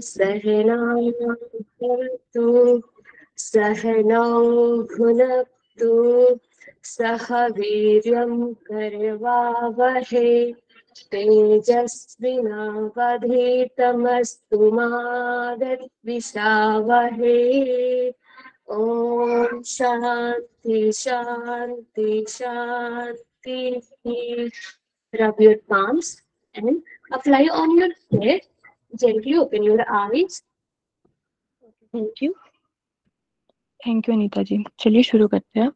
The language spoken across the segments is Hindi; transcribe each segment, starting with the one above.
सहनावतु सहनौ भुनक्तु सह वीर्यं करवावहै तेजस्विनावधीतमस्तु मा विद्विषावहै। ओम शांति शांति शांति। Rub your palms and apply on your head. Gently open your eyes. Thank you Anita ji. चलिए शुरू करते हैं।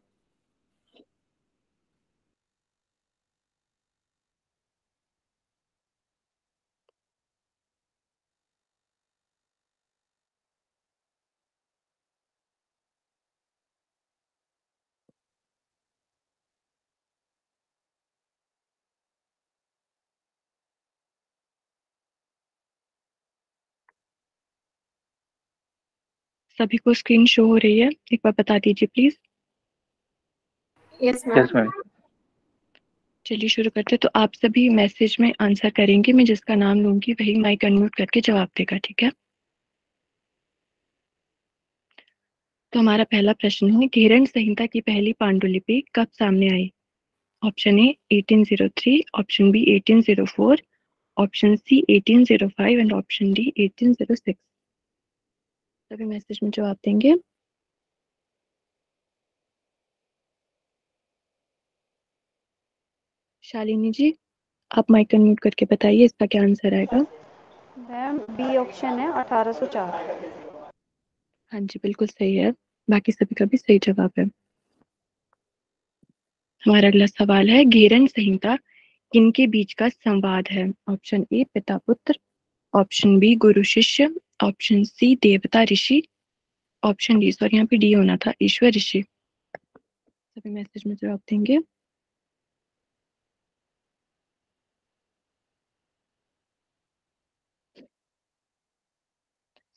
सभी को स्क्रीन शो हो रही है, एक बार बता दीजिए प्लीज। Yes ma'am. चलिए शुरू करते हैं। तो आप सभी मैसेज में आंसर करेंगे, मैं जिसका नाम लूंगी वही माइक अनम्यूट करके जवाब देगा, ठीक है। तो हमारा पहला प्रश्न है, घेरण संहिता की पहली पांडुलिपि कब सामने आई? Option A 1803, option B 1804, option C 1805 and option D 1806। सभी मैसेज में जवाब देंगे। शालिनी जी आप माइक अनम्यूट करके बताइए इसका क्या आंसर आएगा। मैम बी ऑप्शन है 1804। हाँ जी बिल्कुल सही है, बाकी सभी का भी सही जवाब है। हमारा अगला सवाल है, घेरण संहिता किनके बीच का संवाद है? ऑप्शन ए पिता पुत्र, ऑप्शन बी गुरु शिष्य, ऑप्शन सी देवता ऋषि, ऑप्शन डी, सॉरी यहाँ पे डी होना था, ईश्वर ऋषि। सभी मैसेज में जवाब देंगे।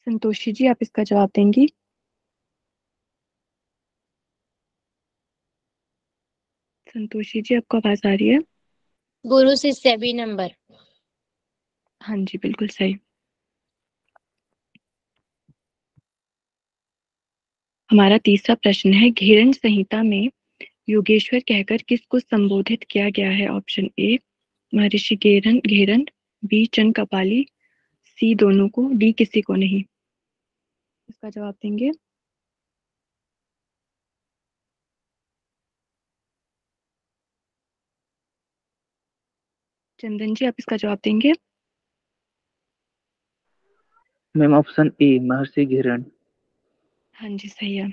संतोषी जी आप इसका जवाब देंगी। संतोषी जी आपको आवाज आ रही है? गुरु शिष्य बी नंबर। हाँ जी बिल्कुल सही। हमारा तीसरा प्रश्न है, घेरण संहिता में योगेश्वर कहकर किसको संबोधित किया गया है? ऑप्शन ए महर्षि घेरण घेरण, बी चंद कपाली, सी दोनों को, डी किसी को नहीं। इसका जवाब देंगे। चंदन जी आप इसका जवाब देंगे। मैम ऑप्शन ए महर्षि घेरण। हाँ जी सही है।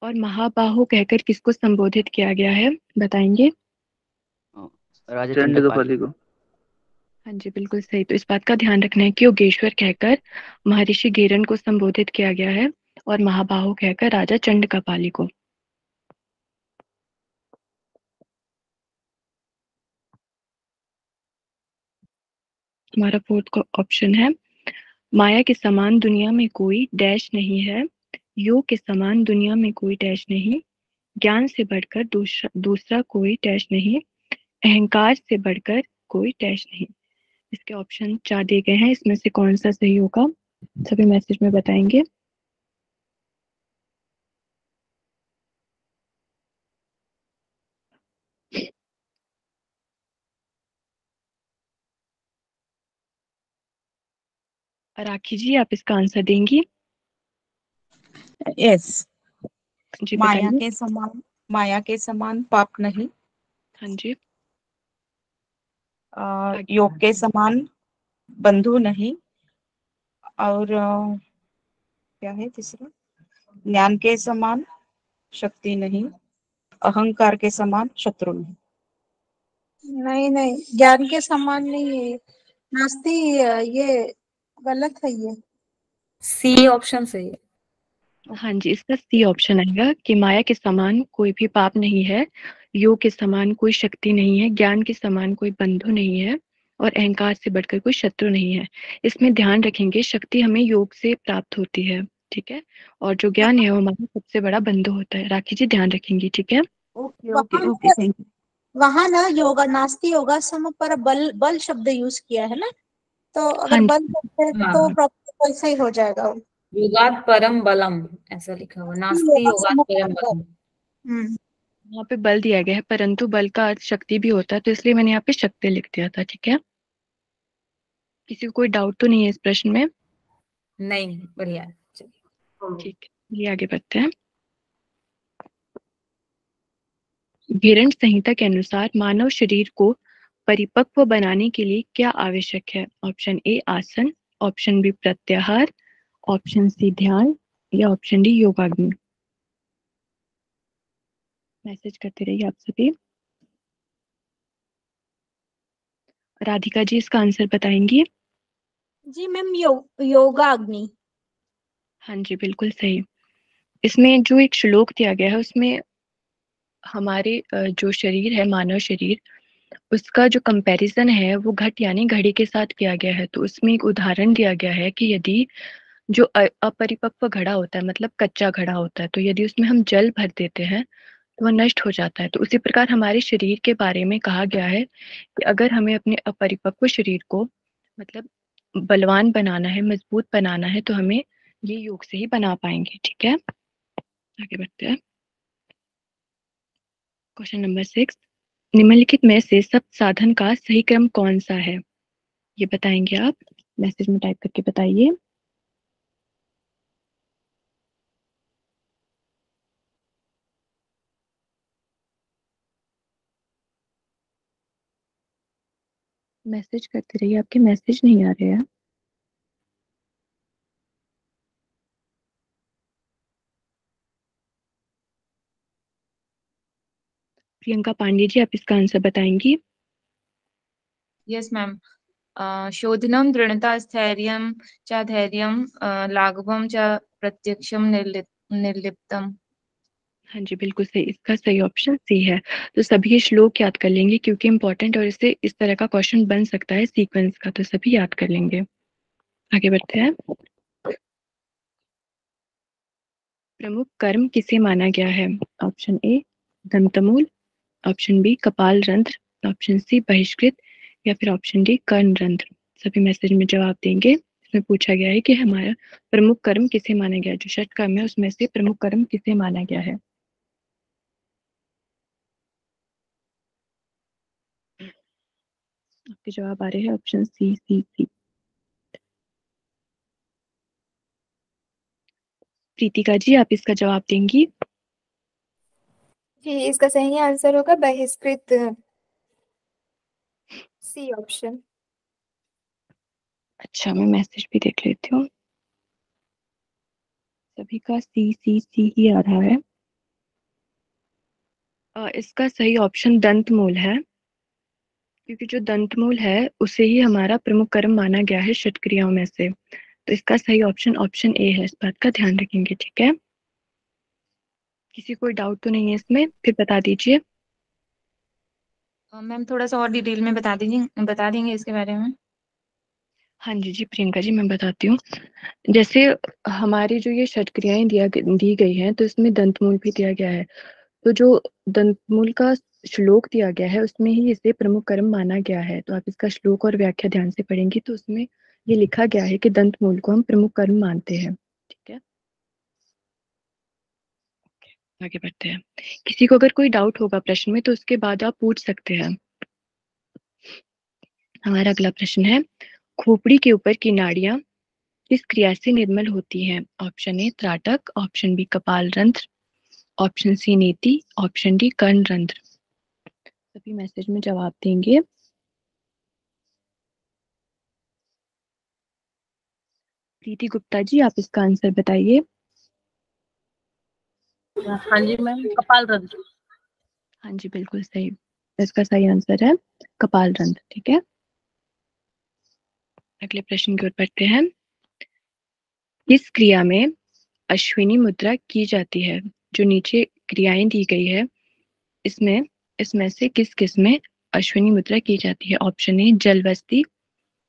और महाबाहु कहकर किसको संबोधित किया गया है बताएंगे? राजा चंद कपाली को। हाँ जी बिल्कुल सही। तो इस बात का ध्यान रखना है कि योगेश्वर कहकर महर्षि घेरण को संबोधित किया गया है और महाबाहु कहकर राजा चंद कपाली को। हमारा फोर्थ ऑप्शन है, माया के समान दुनिया में कोई डैश नहीं है, योग के समान दुनिया में कोई डैश नहीं, ज्ञान से बढ़कर दूसरा कोई डैश नहीं, अहंकार से बढ़कर कोई डैश नहीं। इसके ऑप्शन 4 दिए गए हैं, इसमें से कौन सा सही होगा सभी मैसेज में बताएंगे। राखी जी आप इसका आंसर देंगी? यस। जी माया के समान पाप नहीं। हाँ जी। योग के समान बंधु नहीं, और क्या है तीसरा, ज्ञान के समान शक्ति नहीं, अहंकार के समान शत्रु नहीं। नहीं ज्ञान के समान नहीं है, नास्ती, ये गलत है, ये सी ऑप्शन सही है। हाँ जी इसका सी ऑप्शन आएगा कि माया के समान कोई भी पाप नहीं है, योग के समान कोई शक्ति नहीं है, ज्ञान के समान कोई बंधु नहीं है और अहंकार से बढ़कर कोई शत्रु नहीं है। इसमें ध्यान रखेंगे शक्ति हमें योग से प्राप्त होती है, ठीक है, और जो ज्ञान है वो हमारा सबसे बड़ा बंधु होता है। राखी जी ध्यान रखेंगी, ठीक है। Okay thank you. वहां ना योगा नास्ती योगासम पर बल शब्द यूज किया है ना। तो अगर हाँ बल करते हैं हाँ तो हाँ, प्रॉपर वैसा ही हो जाएगा वो। योगात परम बलम ऐसा लिखा हुआ, नास्ति योगा योगात परम समझ। बलम। यहाँ पे बल दिया गया है, परंतु बल का अर्थ शक्ति भी होता है, तो इसलिए मैंने यहाँ पे शक्ति लिख दिया था। ठीक है, किसी को कोई डाउट तो नहीं है इस प्रश्न में? नहीं, बढ़िया है, चलिए। ठीक है, ये आगे बढ़ते हैं। भिरण संहिता के अनुसार मानव शरीर को परिपक्व बनाने के लिए क्या आवश्यक है? ऑप्शन ए आसन, ऑप्शन बी प्रत्याहार, ऑप्शन सी ध्यान, या ऑप्शन डी योगाग्नि। मैसेज करते रहिए आप सभी। राधिका जी इसका आंसर बताएंगी? जी मैम, योगा अग्नि। हाँ जी, बिल्कुल सही। इसमें जो एक श्लोक दिया गया है उसमें हमारे जो शरीर है, मानव शरीर, उसका जो कंपैरिजन है वो घट यानी घड़ी के साथ किया गया है। तो उसमें एक उदाहरण दिया गया है कि यदि जो अपरिपक्व घड़ा होता है, मतलब कच्चा घड़ा होता है, तो यदि उसमें हम जल भर देते हैं तो वह नष्ट हो जाता है। तो उसी प्रकार हमारे शरीर के बारे में कहा गया है कि अगर हमें अपने अपरिपक्व शरीर को मतलब बलवान बनाना है, मजबूत बनाना है, तो हमें ये योग से ही बना पाएंगे। ठीक है, आगे बढ़ते हैं। क्वेश्चन नंबर 6, निम्नलिखित में से सब साधन का सही क्रम कौन सा है? ये बताएंगे आप, मैसेज में टाइप करके बताइए। मैसेज करते रहिए, आपके मैसेज नहीं आ रहे हैं। प्रियंका पांडे जी, आप इसका आंसर बताएंगी? Yes ma'am. शोधनम दृढ़ता स्थैर्यम च धैर्यम लाघवम च प्रत्यक्षम निर्लिप्तम। हाँ जी, बिल्कुल सही। इसका सही ऑप्शन सी है। तो सभी ये श्लोक याद कर लेंगे क्योंकि इम्पोर्टेंट और इससे इस तरह का क्वेश्चन बन सकता है सीक्वेंस का, तो सभी याद कर लेंगे। आगे बढ़ते हैं। प्रमुख कर्म किसे माना गया है? ऑप्शन ए दंतमूल, ऑप्शन बी कपाल रंध्र, ऑप्शन सी बहिष्कृत, या फिर ऑप्शन डी कर्ण रंध्र। सभी मैसेज में जवाब देंगे। इसमें पूछा गया है कि हमारा प्रमुख कर्म किसे माना गया है, जो षट कर्म है उसमें से प्रमुख कर्म किसे माना गया है। आपके जवाब आ रहे हैं ऑप्शन सी सी सी। प्रीतिका जी, आप इसका जवाब देंगी? जी, इसका सही आंसर होगा बहिष्कृत, सी ऑप्शन। अच्छा, मैं मैसेज भी देख लेती हूँ। सभी का सी सी सी ही आ रहा है। इसका सही ऑप्शन दंतमूल है, क्योंकि जो दंतमूल है उसे ही हमारा प्रमुख कर्म माना गया है षट क्रियाओं में से। तो इसका सही ऑप्शन ऑप्शन ए है। इस बात का ध्यान रखेंगे। ठीक है, किसी कोई डाउट तो नहीं है इसमें? फिर बता दीजिए। मैम थोड़ा सा और डिटेल में बता देंगे इसके बारे में। हाँ जी जी प्रियंका जी, मैं बताती हूँ। जैसे हमारी जो ये षट क्रियाएं दी गई हैं, तो इसमें दंतमूल भी दिया गया है। तो जो दंतमूल का श्लोक दिया गया है उसमें ही इसे प्रमुख कर्म माना गया है। तो आप इसका श्लोक और व्याख्या ध्यान से पढ़ेंगे तो उसमें ये लिखा गया है कि दंतमूल को हम प्रमुख कर्म मानते हैं। ठीक है, आगे बढ़ते हैं। किसी को अगर कोई डाउट होगा प्रश्न में तो उसके बाद आप पूछ सकते हैं। हमारा अगला प्रश्न है, खोपड़ी के ऊपर की नाड़ियां किस क्रिया से निर्मल होती हैं? ऑप्शन ए त्राटक, ऑप्शन बी कपाल रंध्र, ऑप्शन सी नेति, ऑप्शन डी कर्ण रंध्र। सभी मैसेज में जवाब देंगे। प्रीति गुप्ता जी, आप इसका आंसर बताइए। हाँ जी मैम, कपाल रंध्र। हाँ जी, बिल्कुल सही। इसका सही आंसर है कपाल रंध्र। ठीक है, अगले प्रश्न की ओर बढ़ते हैं। किस क्रिया में अश्विनी मुद्रा की जाती है? जो नीचे क्रियाएं दी गई है इसमें इसमें से किस किस में अश्विनी मुद्रा की जाती है? ऑप्शन ए जलवस्ती,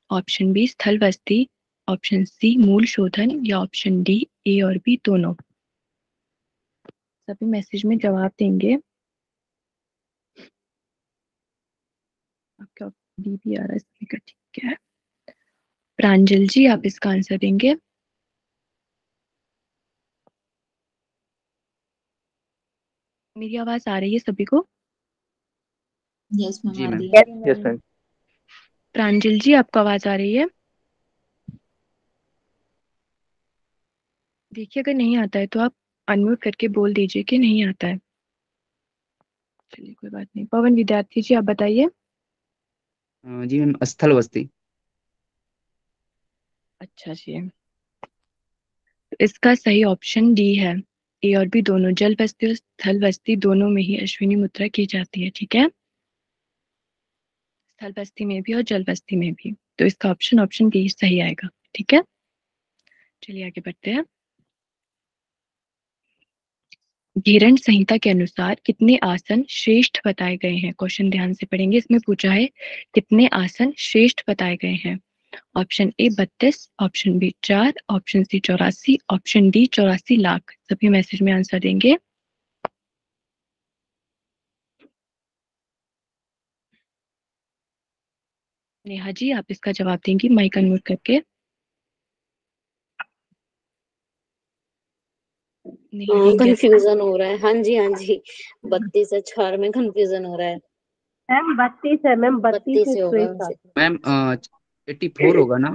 ऑप्शन बी स्थल वस्ती, ऑप्शन सी मूल शोधन, या ऑप्शन डी ए और बी दोनों। सभी मैसेज में जवाब देंगे। आपका डी भी आ रहा है सभी का। ठीक है, प्रांजल जी, आप इसका आंसर देंगे? मेरी आवाज आ रही है सभी को? यस मैम जी आ मैम। रही है। Yes ma'am. प्रांजल जी, आपको आवाज आ रही है? देखिए, अगर नहीं आता है तो आप अनम्यूट करके बोल दीजिए कि नहीं आता है। चलिए, कोई बात नहीं। पवन विद्यार्थी जी, आप बताइए। जी मैम, स्थल बस्ती। अच्छा जी, तो इसका सही ऑप्शन डी है। ए और बी दोनों, जल बस्ती और स्थल बस्ती दोनों में ही अश्विनी मुद्रा की जाती है। ठीक है, स्थल बस्ती में भी और जल बस्ती में भी। तो इसका ऑप्शन ऑप्शन डी सही आएगा। ठीक है, चलिए आगे बढ़ते हैं। घेरन संहिता के अनुसार कितने आसन श्रेष्ठ बताए गए हैं? क्वेश्चन ध्यान से पढ़ेंगे। इसमें पूछा है कितने आसन श्रेष्ठ बताए गए हैं। Option A 32, option B 4, option C 84, option D 84 lakh. सभी मैसेज में आंसर देंगे। नेहा जी, आप इसका जवाब देंगी माइक अनम्यूट करके। नेहा कंफ्यूजन हो रहा है। हाँ जी हाँ जी, 32 है, 4 में कंफ्यूजन हो रहा है। मैम 32 है मैम, 32 32 है होगा श्रेष्ठ उनसे। आसन। मैम 84 होगा ना?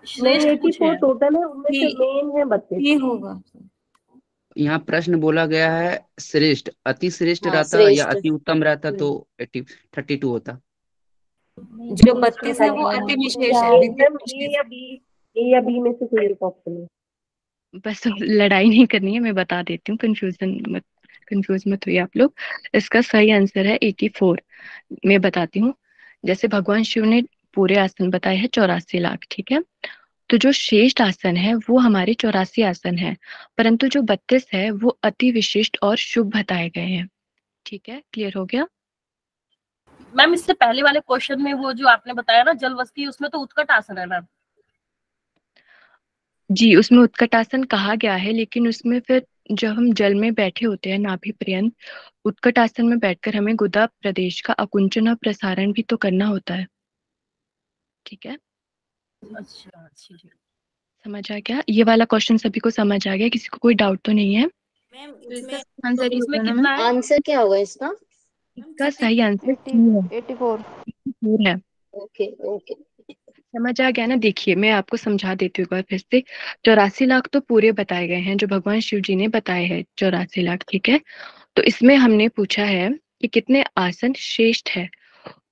नहीं, श्रेष्ठ पूछे 84 हैं। टोटल है, उनमें से मेन है 32। ये होगा। यहाँ प्रश्न बोला गया है श्रेष्ठ, अति श्रेष्ठ हाँ, रहता या श्रेष्ठ। अति उत्तम रहता तो 32 होता। जो 32 है वो अति विशेष है। मैम ए या बी में से कोई एक ऑप्शन है। बस लड़ाई नहीं करनी है, मैं बता देती हूँ, कंफ्यूज मत हुई आप लोग। इसका सही आंसर है 84। मैं बताती हूँ। जैसे भगवान शिव ने पूरे आसन बताए हैं 84 लाख। ठीक है, तो जो श्रेष्ठ आसन है वो हमारे 84 आसन है, परंतु जो 32 है वो अति विशिष्ट और शुभ बताए गए हैं। ठीक है, क्लियर हो गया? मैम इससे पहले वाले क्वेश्चन में वो जो आपने बताया ना जलवस्ती, उसमें तो उत्कट आसन है मैम। जी, उसमें उत्कट आसन कहा गया है, लेकिन उसमें फिर जब हम जल में बैठे होते हैं नाभि पर्यंत, उत्कट आसन में बैठकर हमें गुदा प्रदेश का आकुंचन और प्रसारण भी तो करना होता है। ठीक है, अच्छा अच्छा जी। समझ आ गया? ये वाला क्वेश्चन सभी को समझ आ गया? किसी को कोई डाउट तो नहीं है? मैम तो इसका इसमें आंसर ही इसमें होगा ना कितना है? आंसर क्या होगा इसका? इसका सही आंसर 84। 4 है। Okay okay. समझ आ गया ना? देखिए, मैं आपको समझा देती हूँ एक बार फिर से। 84 लाख तो पूरे बताए गए हैं, जो भगवान शिव जी ने बताए हैं 84 लाख। ठीक है, तो इसमें हमने पूछा है कि कितने आसन श्रेष्ठ है,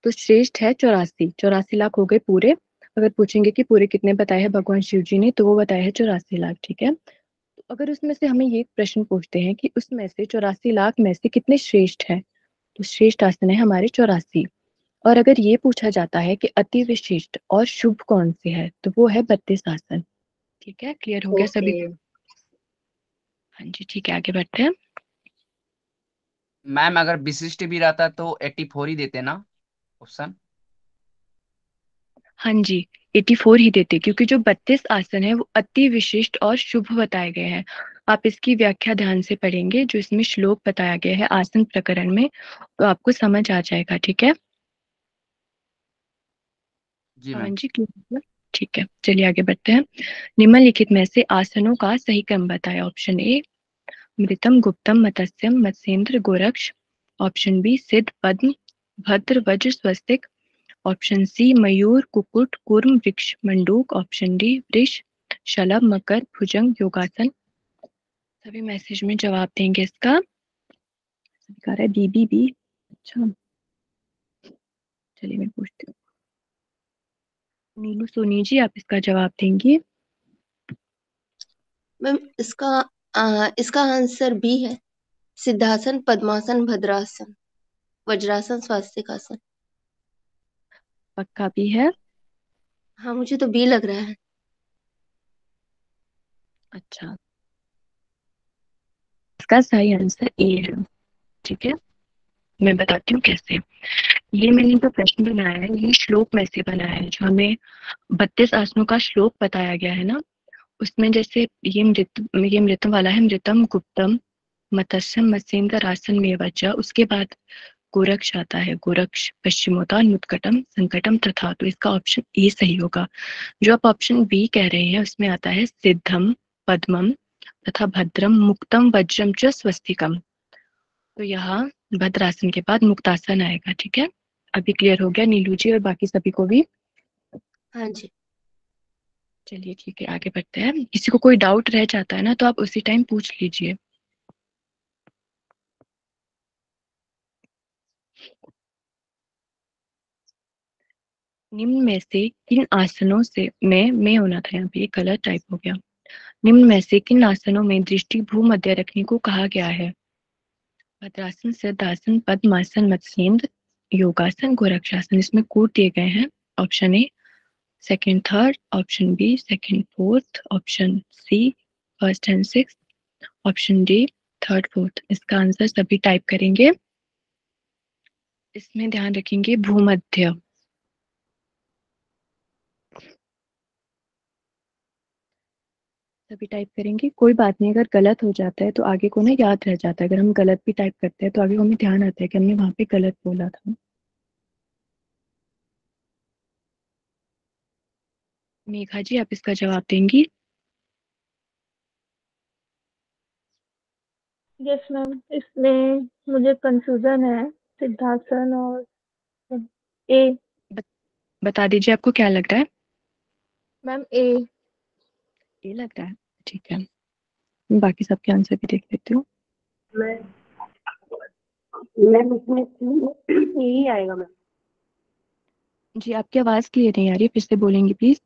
तो श्रेष्ठ है 84। 84 लाख हो गए पूरे। अगर पूछेंगे कि पूरे कितने बताए हैं भगवान शिव जी ने, तो वो बताए हैं 84 लाख। ठीक है, तो अगर उसमें से हमें ये प्रश्न पूछते हैं कि उसमें से 84 लाख में से कितने श्रेष्ठ है, तो श्रेष्ठ आसन है हमारे 84। और अगर ये पूछा जाता है कि अति विशिष्ट और शुभ कौन से है, तो वो है 32 आसन। ठीक है, क्लियर हो गया सभी? ओके। हाँ जी, ठीक है, आगे बढ़ते हैं। मैम अगर विशिष्ट भी रहता तो 84 ही देते ना ऑप्शन? हाँ जी, 84 ही देते, क्योंकि जो 32 आसन है वो अति विशिष्ट और शुभ बताए गए हैं। आप इसकी व्याख्या ध्यान से पढ़ेंगे, जो इसमें श्लोक बताया गया है आसन प्रकरण में, तो आपको समझ आ जाएगा। ठीक है जी पवन मैम। जी, क्लियर? ठीक है, चलिए आगे बढ़ते हैं। निम्नलिखित में से आसनों का सही क्रम बताएं। ऑप्शन ए मृतम, गुप्तम, मत्स्यम, मत्स्येंद्र, गोरक्ष। ऑप्शन बी सिद्ध, पद्म, भद्र, वज्र, स्वस्तिक। ऑप्शन सी मयूर, कुकुट, कूर्म, वृक्ष, मंडूक। ऑप्शन डी वृष, शलभ, मकर, भुजंग, योगासन। सभी मैसेज में जवाब देंगे इसका। दिखा रहा है बी। अच्छा, चलिए मैं पूछती हूँ। नीलू सोनी जी, आप इसका जवाब देंगी? मैम इसका आंसर बी है। सिद्धासन, पद्मासन, भद्रासन, वज्रासन, स्वास्तिकासन। पक्का भी है? हाँ, मुझे तो बी लग रहा है। अच्छा, इसका सही आंसर ए है। ठीक है, मैं बताती हूँ कैसे। ये मैंने जो प्रश्न बनाया है, ये श्लोक में से बनाया है, जो हमें 32 आसनों का श्लोक बताया गया है ना, उसमें जैसे ये मृतम वाला है, मृतम, गुप्तम, मत्स्यम, मत्स्येंद्र, आसन में वज्र। उसके बाद गोरक्ष आता है, गोरक्ष पश्चिमोत्तान उत्कटम संकटम तथा, तो इसका ऑप्शन ए सही होगा। जो आप ऑप्शन बी कह रहे हैं उसमें आता है सिद्धम पद्मम तथा भद्रम मुक्तम वज्रम च स्वस्तिकम। तो यहाँ भद्रासन के बाद मुक्तासन आएगा। ठीक है, अभी क्लियर हो गया नीलू जी और बाकी सभी को भी? हाँ जी। चलिए ठीक है, आगे बढ़ते हैं। किसी को कोई डाउट रह जाता है ना तो आप उसी टाइम पूछ लीजिए। निम्न में से किन आसनों से में होना था, यहाँ पे ये गलत टाइप हो गया। निम्न में से किन आसनों में दृष्टि भूमध्य रखने को कहा गया है? भद्रासन, सिद्धासन, पद्मासन, मत्स्येंद्र, योगासन, गोरक्षासन। इसमें कोड दिए गए हैं। Option A second third, option B second fourth, option C first and six, option D third fourth. इसका आंसर सभी टाइप करेंगे। इसमें ध्यान रखेंगे भूमध्य। सभी टाइप करेंगे, कोई बात नहीं। अगर गलत हो जाता है तो आगे को ना याद रह जाता है। अगर हम गलत भी टाइप करते हैं तो आगे को हमें ध्यान आता है कि हमने वहां पे गलत बोला था। मेघा जी आप इसका जवाब देंगी? यस मैम, इसमें मुझे कंफ्यूजन है सिद्धासन और ए। बता दीजिए आपको क्या लग रहा है? मैम ए। ये लग रहा है, ठीक है। मैं बाकी सबके आंसर भी देख लेती हूँ। मैम इसमें यही आएगा मैम। जी आपकी आवाज क्लियर नहीं आ रही है, फिर से बोलेंगी प्लीज?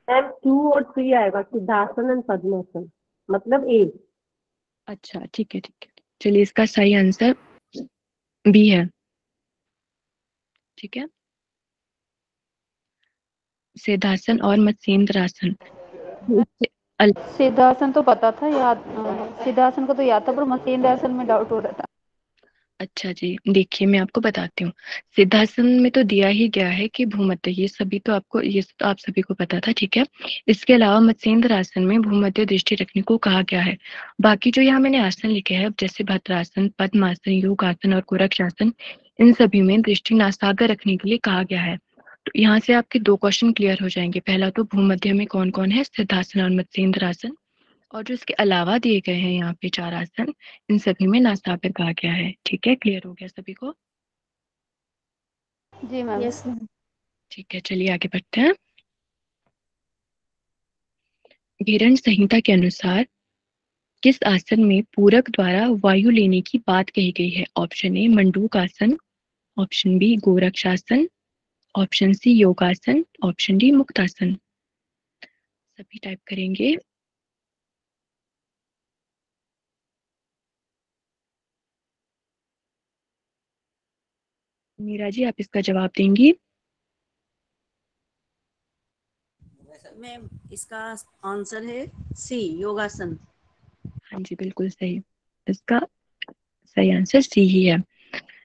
मैम 2 और 3 आएगा, सिद्धासन एंड पद्मासन, मतलब ए। अच्छा ठीक है ठीक है, चलिए इसका सही आंसर बी है। ठीक है, सिद्धासन और मत्स्येंद्रासन। सिद्धासन तो पता था, याद सिद्धासन को तो याद था, पर मत्स्येंद्रासन में डाउट हो रहा था। अच्छा जी, देखिए मैं आपको बताती हूँ। सिद्धासन में तो दिया ही गया है कि भूमध्य, ये सभी तो आपको, ये तो आप सभी को पता था। ठीक है, इसके अलावा मत्स्येंद्र आसन में भूमध्य दृष्टि रखने को कहा गया है। बाकी जो यहाँ मैंने आसन लिखे हैं जैसे भद्रासन, पद्मासन, योगासन और गोरक्षासन, इन सभी में दृष्टि नासागर रखने के लिए कहा गया है। तो यहाँ से आपके दो क्वेश्चन क्लियर हो जाएंगे। पहला तो भूमध्य में कौन कौन है, सिद्धासन और मत्स्येंद्र आसन, और जो इसके अलावा दिए गए हैं यहाँ पे 4 आसन, इन सभी में नासागर कहा गया है। ठीक है, क्लियर हो गया सभी को? जी मैम। Yes ma'am. ठीक है, चलिए आगे बढ़ते हैं। घेरन संहिता के अनुसार किस आसन में पूरक द्वारा वायु लेने की बात कही गई है? ऑप्शन ए मंडूक आसन, ऑप्शन बी गोरक्षासन, ऑप्शन सी योगासन, ऑप्शन डी मुक्तासन। सभी टाइप करेंगे। मीरा जी आप इसका जवाब देंगी? मैम इसका आंसर है सी, योगासन। हाँ जी बिल्कुल सही, इसका सही आंसर सी ही है।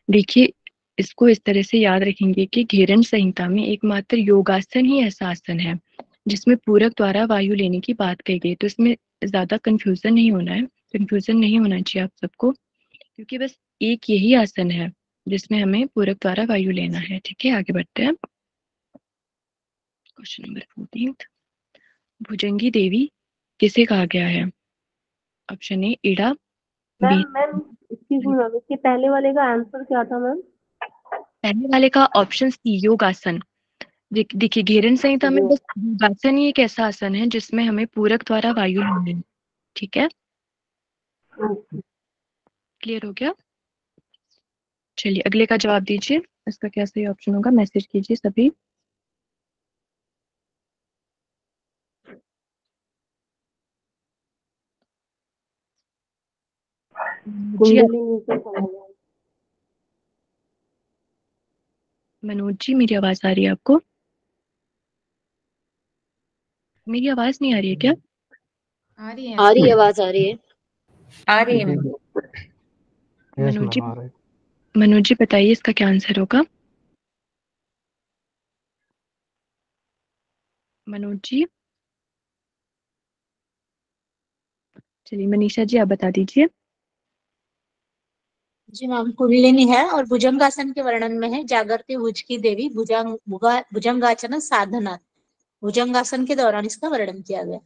देखिए इसको इस तरह से याद रखेंगे कि घेरन संहिता में एकमात्र योगासन ही ऐसा आसन है जिसमें पूरक द्वारा वायु लेने की बात कही गई। तो इसमें ज्यादा कंफ्यूजन नहीं होना है, कंफ्यूजन नहीं होना चाहिए आप सबको, क्योंकि बस एक यही आसन है जिसमें हमें पूरक द्वारा वायु लेना है। ठीक है, आगे बढ़ते हैं। क्वेश्चन नंबर 14, भुजंगी देवी किसे कहा गया है? ऑप्शन ए इड़ा, B ma'am excuse me ma'am, इसके पहले वाले का आंसर क्या था मैम? पहले वाले का ऑप्शन सी योगासन। देखिए घेरन संहिता में बस योगासन ही एक ऐसा आसन है जिसमें हमें पूरक द्वारा वायु लेनी है। ठीक है, क्लियर हो गया? चलिए अगले का जवाब दीजिए, इसका क्या सही ऑप्शन होगा, मैसेज कीजिए सभी। जी मनोज जी मेरी आवाज आ रही है आपको? मेरी आवाज नहीं आ रही है क्या? आ रही है, आ रही है, आवाज आ रही है। आ रही है मैम। मनोज जी बताइए इसका क्या आंसर होगा? मनोज जी, चलिए मनीषा जी आप बता दीजिए। जी मैम, कुंडलिनी है और भुजंगासन के वर्णन में है जागृति भुज की देवी भुजंगासन साधना। भुजंगासन के दौरान इसका वर्णन किया गया।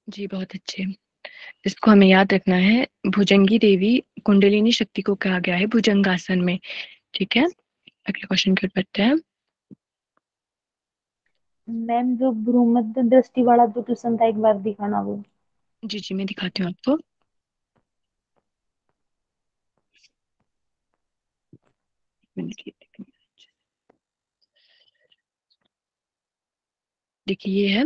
जी बहुत अच्छे। इसको हमें याद रखना है, भुजंगी देवी कुंडलिनी शक्ति को कहा गया है भुजंगासन में। ठीक है, अगले क्वेश्चन की ओर बढ़ते हैं। मैम जो भ्रूमध्य दृष्टि वाला जो क्वेश्चन था, एक बार दिखाना वो। जी जी मैं दिखाती हूँ आपको। देखिए ये है,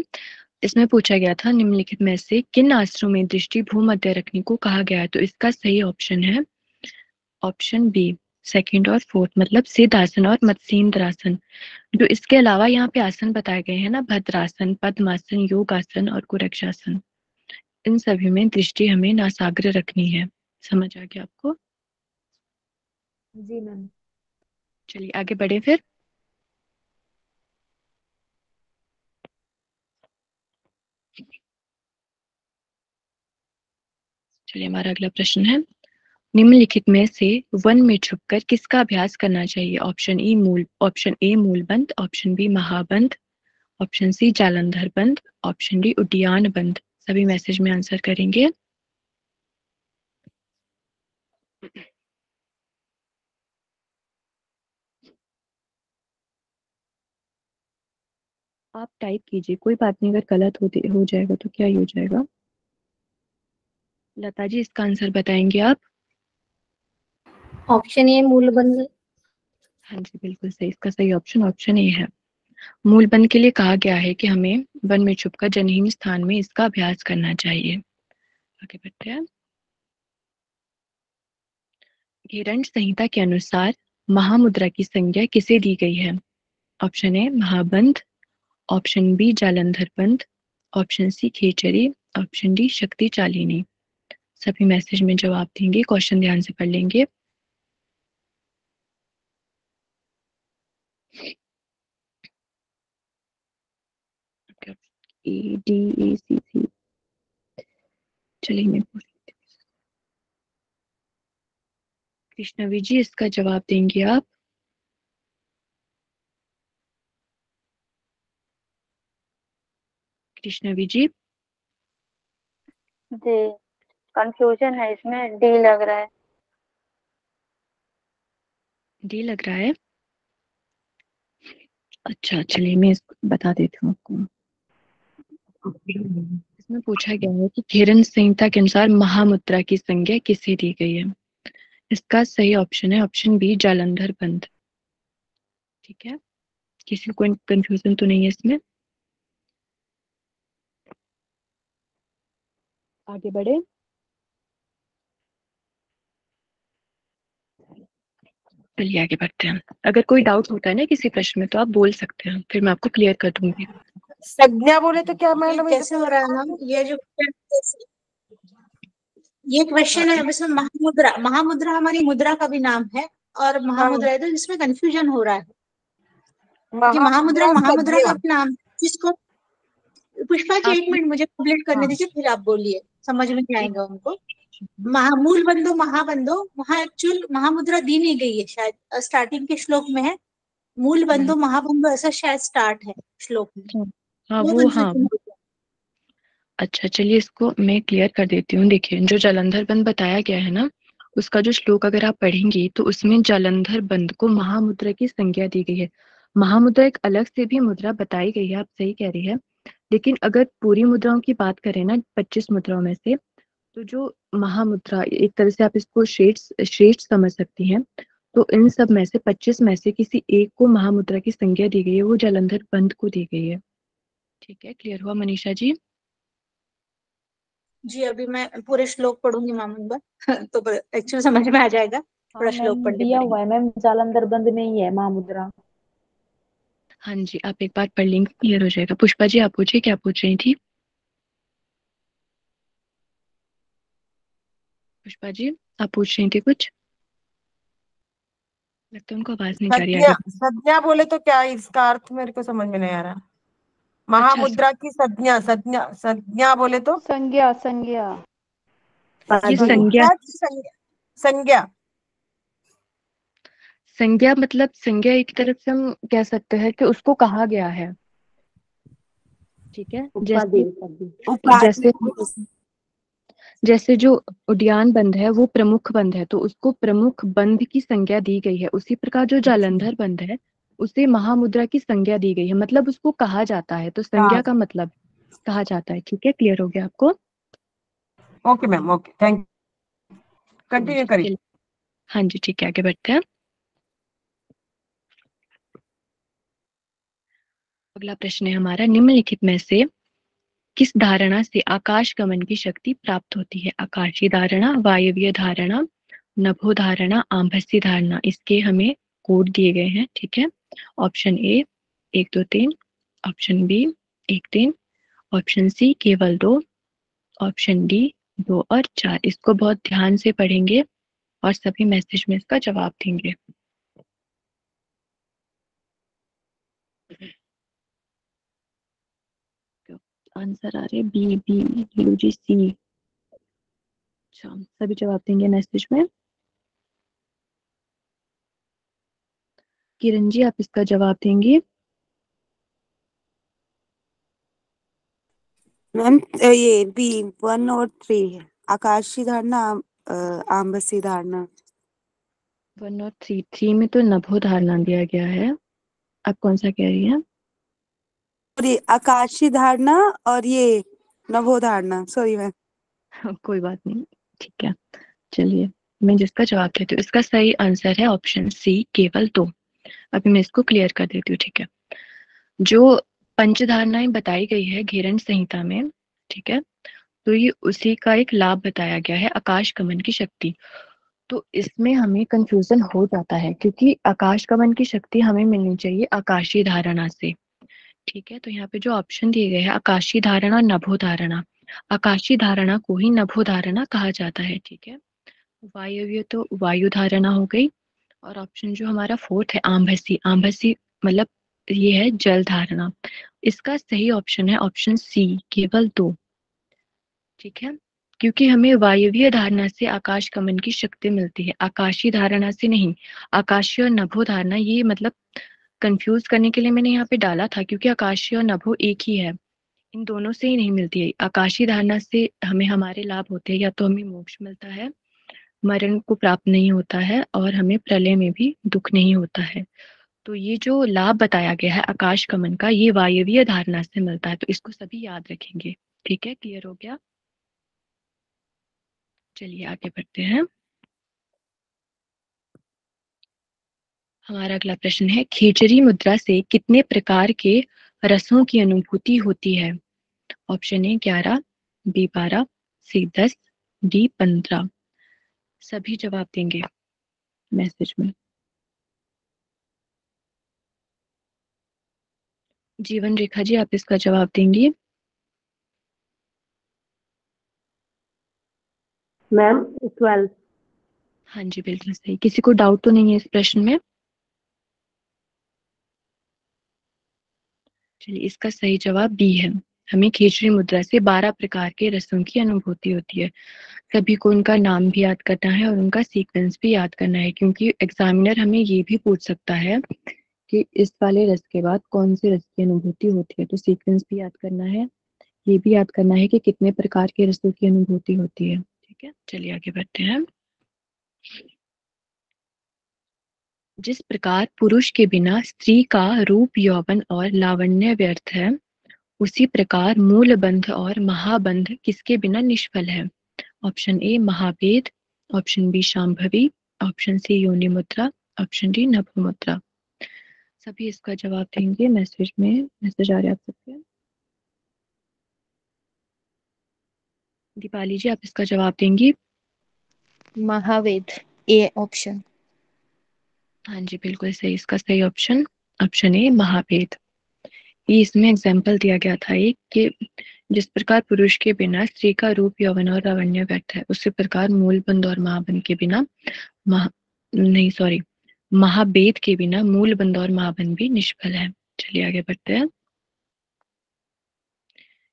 इसमें पूछा गया था निम्नलिखित में से किन आसनों में दृष्टि भूमध्य रखने को कहा गया है। तो इसका सही ऑप्शन है ऑप्शन बी, सेकंड और फोर्थ, मतलब सिद्धासन और मत्स्येंद्रासन। जो इसके अलावा यहाँ पे आसन बताए गए हैं ना, भद्रासन, पद्मासन, योगासन और कुरक्षासन, इन सभी में दृष्टि हमें नासाग्र रखनी है। समझ आ गया आपको? जी मैम। चलिए आगे बढ़े फिर। चलिए हमारा अगला प्रश्न है, निम्नलिखित में से वन में छुपकर किसका अभ्यास करना चाहिए। ऑप्शन ए मूलबंध, ऑप्शन बी महाबंध, ऑप्शन सी जालंधर बंध, ऑप्शन डी उद्यान बंध। सभी मैसेज में आंसर करेंगे। आप टाइप कीजिए, कोई बात नहीं, अगर गलत हो जाएगा तो क्या ही हो जाएगा। लता जी इसका आंसर बताएंगे आप? ऑप्शन ए मूलबंध। हाँ जी बिल्कुल सही, इसका सही ऑप्शन ए है। मूलबंध के लिए कहा गया है कि हमें वन में छुपकर जनहीन स्थान में इसका अभ्यास करना चाहिए। आगे बढ़ते हैं। हिरण्य संहिता के अनुसार महामुद्रा की संज्ञा किसे दी गई है। ऑप्शन ए महाबंध, ऑप्शन बी जालंधर बंध, ऑप्शन सी खेचरी, ऑप्शन डी शक्ति चालिनी। सभी मैसेज में जवाब देंगे, क्वेश्चन ध्यान से पढ़ लेंगे। ए डी ए सी सी। चलिए मैं पूछ लेती हूँ। कृष्णवी जी इसका जवाब देंगे आप? कृष्णवी जी। जी कंफ्यूजन है इसमें, डी लग रहा है। डी लग रहा है? अच्छा चलिए मैं इसको बता देती हूँ आपको। इसमें पूछा गया है कि हिरण्य संहिता के अनुसार महामुद्रा की संज्ञा किसे दी गई है। इसका सही ऑप्शन है ऑप्शन बी जालंधर बंध। ठीक है, किसी को कंफ्यूजन तो नहीं है इसमें? आगे बढ़े। चलिए आगे बढ़ते हैं। अगर कोई डाउट होता है ना किसी प्रश्न में तो आप बोल सकते हैं, फिर मैं आपको क्लियर कर दूंगी। संज्ञा बोले तो क्या मैडम? कैसे हो रहा है मैम ये क्वेश्चन है। अब इसमें महामुद्रा, महामुद्रा हमारी मुद्रा का भी नाम है और महामुद्रा है, तो इसमें कंफ्यूजन हो रहा है कि महामुद्रा महामुद्रा का भी नाम, जिसको पुष्पा जी एक मिनट मुझे कंप्लीट करने दीजिए, फिर आप बोलिए, समझ में नहीं आएगा उनको। मूल बंधो महाबंधो, वहाँ एक्चुअल महामुद्रा दी नहीं गई है, शायद स्टार्टिंग के श्लोक में है मूल बंधो महाबंधो, ऐसा शायद स्टार्ट है श्लोक में। हाँ वो हाँ। अच्छा चलिए इसको मैं क्लियर कर देती हूँ। देखिए जो जालंधर बंध बताया गया है ना, उसका जो श्लोक अगर आप पढ़ेंगी तो उसमें जालंधर बंध को महामुद्रा की संज्ञा दी गई है। महामुद्रा एक अलग से भी मुद्रा बताई गई है, आप सही कह रही है, लेकिन अगर पूरी मुद्राओं की बात करें ना 25 मुद्राओं में से, तो जो महामुद्रा एक तरह से आप इसको श्रेष्ठ समझ सकती हैं। तो इन सब में से 25 में से किसी एक को महामुद्रा की संज्ञा दी गई है, वो जालंधर बंध को दी गई है। ठीक है, क्लियर हुआ मनीषा जी? जी अभी मैं पूरे श्लोक पढ़ूंगी महामुद्रा तो एक्चुअली समझ में आ जाएगा। थोड़ा श्लोक पढ़ने दिया हुआ है मैम, जालंधर बंद नहीं है महामुद्रा। हाँ जी आप एक बार पढ़ लेंगे, क्लियर हो जाएगा। पुष्पा जी आप पूछिए, क्या पूछ रही थी? पुष्पा जी आप पूछ रही थी कुछ? लगता है उनको आवाज नहीं जा रही है। संज्ञा बोले तो क्या इसका अर्थ मेरे को समझ में नहीं आ रहा। महामुद्रा की संज्ञा, संज्ञा बोले तो संज्ञा, संज्ञा ये संज्ञा संज्ञा संज्ञा मतलब संज्ञा एक तरफ से हम कह सकते हैं कि उसको कहा गया है, ठीक है। उपाधि जैसे जैसे जो उद्यान बंध है वो प्रमुख बंध है, तो उसको प्रमुख बंध की संज्ञा दी गई है। उसी प्रकार जो जालंधर बंध है उसे महामुद्रा की संज्ञा दी गई है, मतलब उसको कहा जाता है। तो संज्ञा का मतलब कहा जाता है। ठीक है, क्लियर हो गया आपको? Okay ma'am, okay, thank, continue करिए। हाँ जी, ठीक है, आगे बढ़ते हैं। अगला प्रश्न है हमारा, निम्नलिखित में से किस धारणा से आकाश गमन की शक्ति प्राप्त होती है? आकाशीय धारणा, वायवीय धारणा, नभो धारणा, आभासी धारणा। इसके हमें कोड दिए गए हैं, ठीक है। Option A 1 2 3, option B 1 3, option C केवल 2, ऑप्शन डी 2 और 4। इसको बहुत ध्यान से पढ़ेंगे और सभी मैसेज में इसका जवाब देंगे। आंसर आ रहे बी बी डी जी सी। अच्छा, सभी जवाब देंगे मैसेज में। किरण जी, आप इसका जवाब देंगे? मैम ये बी 1 और 3 है, आकाशीय धारणा, आभासी धारणा। 1 और 3 में तो नभो धारणा दिया गया है। आप कौन सा कह रही हैं? और ये आकाशीय धारणा और ये नभो धारणा, सॉरी मैम। कोई बात नहीं, ठीक है। चलिए, मैं जिसका जवाब देती हूँ, इसका सही आंसर है ऑप्शन सी केवल 2। अभी मैं इसको क्लियर कर देती हूँ, ठीक है। जो पंचधारणाएं बताई गई है घेरन संहिता में, ठीक है, तो ये उसी का एक लाभ बताया गया है, आकाश गमन की शक्ति। तो इसमें हमें कंफ्यूजन हो जाता है क्योंकि आकाश गमन की शक्ति हमें मिलनी चाहिए आकाशीय धारणा से, ठीक है। तो यहाँ पे जो ऑप्शन दिए गए हैं आकाशीय धारणा, नभो धारणा, आकाशीय धारणा को ही नभो धारणा कहा जाता है, ठीक है। वायव्य तो वायु धारणा हो गई, और ऑप्शन जो हमारा 4th है आभासी, आभासी मतलब ये है जल धारणा। इसका सही ऑप्शन है ऑप्शन सी केवल 2, ठीक है, क्योंकि हमें वायवीय धारणा से आकाश गमन की शक्ति मिलती है, आकाशीय धारणा से नहीं। आकाशीय और नभो धारणा ये मतलब कंफ्यूज करने के लिए मैंने यहाँ पे डाला था, क्योंकि आकाशीय और नभो एक ही है, इन दोनों से ही नहीं मिलती है। आकाशीय धारणा से हमें हमारे लाभ होते हैं, या तो हमें मोक्ष मिलता है, मरण को प्राप्त नहीं होता है, और हमें प्रलय में भी दुख नहीं होता है। तो ये जो लाभ बताया गया है आकाश गमन का, ये वायवीय धारणा से मिलता है, तो इसको सभी याद रखेंगे, ठीक है। क्लियर हो गया? चलिए आगे बढ़ते हैं। हमारा अगला प्रश्न है, खेचरी मुद्रा से कितने प्रकार के रसों की अनुभूति होती है? Option A 11, B 12, C 10, D 15। सभी जवाब देंगे मैसेज में। जीवन रेखा जी, आप इसका जवाब देंगी? मैम 12। हाँ जी, बिल्कुल सही। किसी को डाउट तो नहीं है इस प्रश्न में? चलिए, इसका सही जवाब बी है। हमें खेचरी मुद्रा से 12 प्रकार के रसों की अनुभूति होती है। सभी को उनका नाम भी याद करना है और उनका सीक्वेंस भी याद करना है, क्योंकि एग्जामिनर हमें ये भी पूछ सकता है कि इस वाले रस के बाद कौन से रस की अनुभूति होती है। तो सीक्वेंस भी याद करना है, ये भी याद करना है कि कितने प्रकार के रसों की अनुभूति होती है, ठीक है। चलिए आगे बढ़ते हैं। जिस प्रकार पुरुष के बिना स्त्री का रूप, यौवन और लावण्य व्यर्थ है, उसी प्रकार मूल बंध और महाबंध किसके बिना निष्फल है? ऑप्शन ए महावेद, ऑप्शन बी शांभवी, ऑप्शन सी योनि मुद्रा, ऑप्शन डी नभ मुद्रा। सभी इसका जवाब देंगे मैसेज में। मैसेज आ रहे आप सबके। दीपाली जी, आप इसका जवाब देंगी? महावेद, ए ऑप्शन। हाँ जी, बिल्कुल सही। इसका सही ऑप्शन ऑप्शन ए महावेद। ये इसमें एग्जाम्पल दिया गया था एक कि जिस प्रकार पुरुष के बिना स्त्री का रूप, यौवन और लावण्य व्यर्थ है, उसी प्रकार मूलबंध और महाबंध के बिना महावेद के बिना मूलबंध और महाबंध भी निष्फल है। चलिए आगे बढ़ते हैं।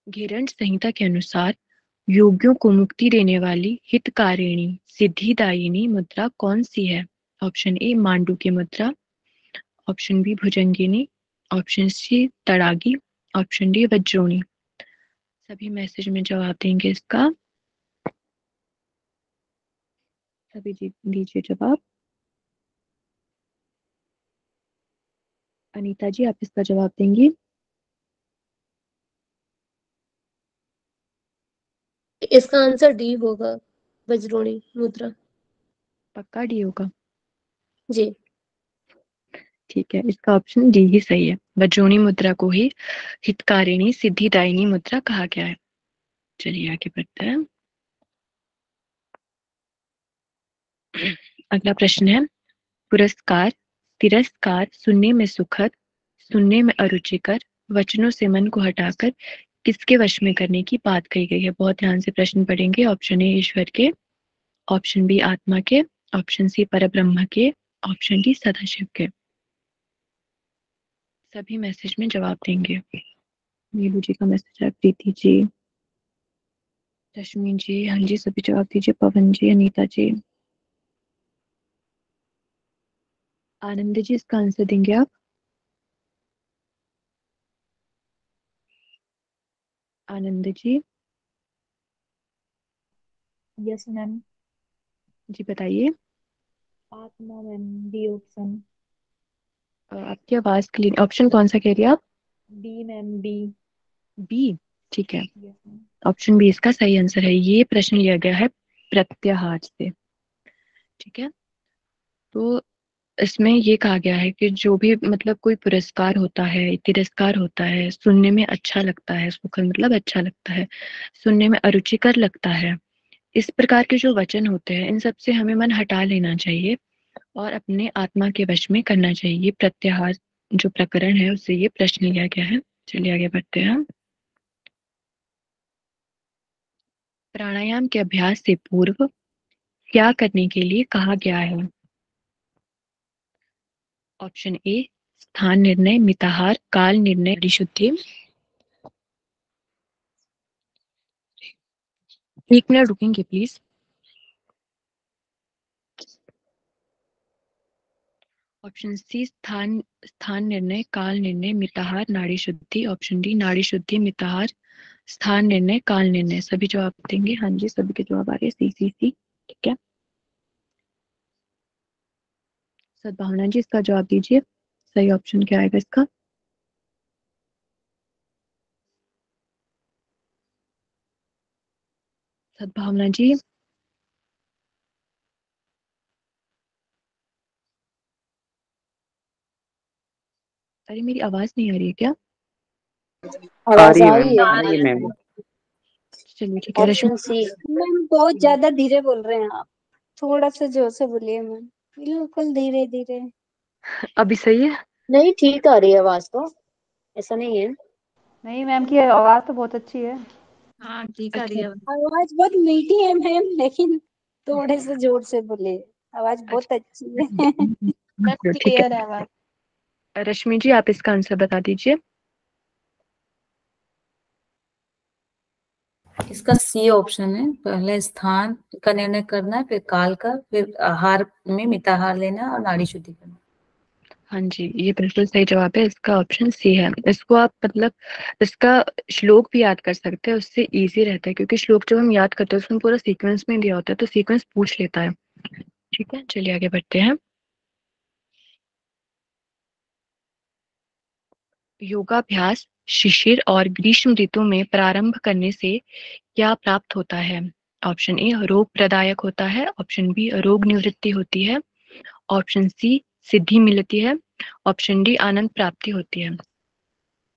घेरन संहिता के अनुसार योगियों को मुक्ति देने वाली हितकारिणी सिद्धिदायिनी मुद्रा कौन सी है? ऑप्शन ए मांडू की मुद्रा, ऑप्शन बी भुजंगिनी, ऑप्शन सी तड़ागी, ऑप्शन डी वज्रोणी। सभी मैसेज में जवाब देंगे इसका। सभी दीजिए जवाब। अनीता जी आप इसका जवाब देंगी? इसका आंसर डी होगा, वज्रोणी मुद्रा। पक्का डी होगा? जी। ठीक है, इसका ऑप्शन डी ही सही है। वज्रोणी मुद्रा को ही हितकारिणी सिद्धिदायिनी मुद्रा कहा गया है। चलिए आगे बढ़ते हैं। अगला प्रश्न है, पुरस्कार, तिरस्कार, सुनने में सुखद, सुनने में अरुचिकर, वचनों से मन को हटाकर किसके वश में करने की बात कही गई है। बहुत ध्यान से प्रश्न पढ़ेंगे। ऑप्शन ए ईश्वर के, ऑप्शन बी आत्मा के, ऑप्शन सी परब्रह्म के, ऑप्शन डी सदाशिव के। सभी मैसेज में जवाब देंगे। नीलू जी का मैसेज है, प्रीति जी, रश्मि जी, हाँ जी सभी जवाब दीजिए। पवन जी, अनीता जी, आनंद जी इसका आंसर देंगे आप? आनंद जी? Yes ma'am. जी बताइए। आत्मा मैम, बी ऑप्शन। आपकी आवाज क्लीन। ऑप्शन कौन सा कह रही है आप? B ma'am, B. बी, ठीक है। Yes ma'am. ऑप्शन बी इसका सही आंसर है। ये प्रश्न लिया गया है प्रत्याहार से, ठीक है। तो इसमें ये कहा गया है कि जो भी मतलब कोई पुरस्कार होता है, तिरस्कार होता है, सुनने में अच्छा लगता है, सुखद मतलब अच्छा लगता है, सुनने में अरुचिकर लगता है, इस प्रकार के जो वचन होते हैं इन सब से हमें मन हटा लेना चाहिए और अपने आत्मा के वश में करना चाहिए। ये प्रत्याहार जो प्रकरण है उससे ये प्रश्न लिया गया है। चलिए आगे बढ़ते हैं। प्राणायाम के अभ्यास से पूर्व क्या करने के लिए कहा गया है? ऑप्शन ए स्थान निर्णय, मिताहार, काल निर्णय, विशुद्धि। 1 मिनट रुकेंगे प्लीज। ऑप्शन सी स्थान निर्णय, काल निर्णय, मिताहार, नाड़ी शुद्धि। ऑप्शन डी नाड़ी शुद्धि, मिताहार, स्थान निर्णय, काल निर्णय। सभी जवाब देंगे? हाँ जी सभी के जवाब आ रहे हैं। सी, ठीक है। सद्भावना जी इसका जवाब दीजिए। सही ऑप्शन क्या आएगा इसका? सद्भावना जी? अरे मेरी आवाज नहीं आ रही है क्या? आवाज रही है आ मैम, रही आ है। रही है मैम। चलिए ठीक है। Option C. मैम बहुत ज्यादा धीरे बोल रहे हैं आप, थोड़ा सा जोर से बोलिए मैम, बिल्कुल धीरे धीरे। अभी सही है? नहीं ठीक आ रही है आवाज तो, ऐसा नहीं है। नहीं मैम की आवाज तो बहुत अच्छी है। हाँ ठीक आ रही है। आवाज बहुत मीठी है मैम, लेकिन थोड़े से जोर से बोले, आवाज बहुत अच्छी है। ठीक है। क्लियर है आवाज। रश्मि जी आप इसका आंसर बता दीजिए। इसका सी ऑप्शन है। पहले स्थान का निर्णय करना है, फिर काल का, फिर आहार में मिताहार लेना और नाड़ी शुद्धि करना। हाँ जी ये बिल्कुल सही जवाब है। इसका ऑप्शन सी है। इसको आप मतलब इसका श्लोक भी याद कर सकते हैं, उससे इजी रहता है क्योंकि श्लोक जब हम याद करते हैं उसमें पूरा सीक्वेंस में दिया होता है तो सीक्वेंस पूछ लेता है। ठीक है चलिए आगे बढ़ते हैं। योगाभ्यास शिशिर और ग्रीष्म ऋतु में प्रारंभ करने से क्या प्राप्त होता है? ऑप्शन ए रोग प्रदायक होता है, ऑप्शन बी रोग निवृत्ति होती है, ऑप्शन सी सिद्धि मिलती है, ऑप्शन डी आनंद प्राप्ति होती है।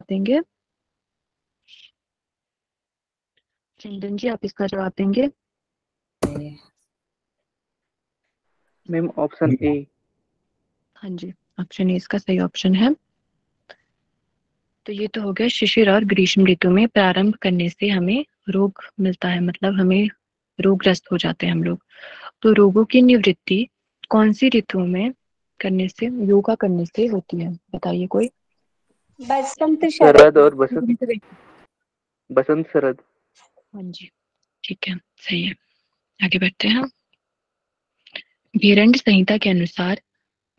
देंगे चंदन जी आप इसका जवाब देंगे? Ma'am option A. हाँ जी ऑप्शन ए इसका सही ऑप्शन है। तो ये तो हो गया शिशिर और ग्रीष्म ऋतु में प्रारंभ करने से हमें रोग मिलता है, मतलब हमें रोगग्रस्त हो जाते हैं हम लोग। तो रोगों की निवृत्ति कौन सी ऋतुओं में करने से, योगा करने से होती है? बताइए कोई। बसंत शरद और बसंत, बसंत शरद। हाँ जी ठीक है सही है। आगे बढ़ते हैं। भेरंड संहिता के अनुसार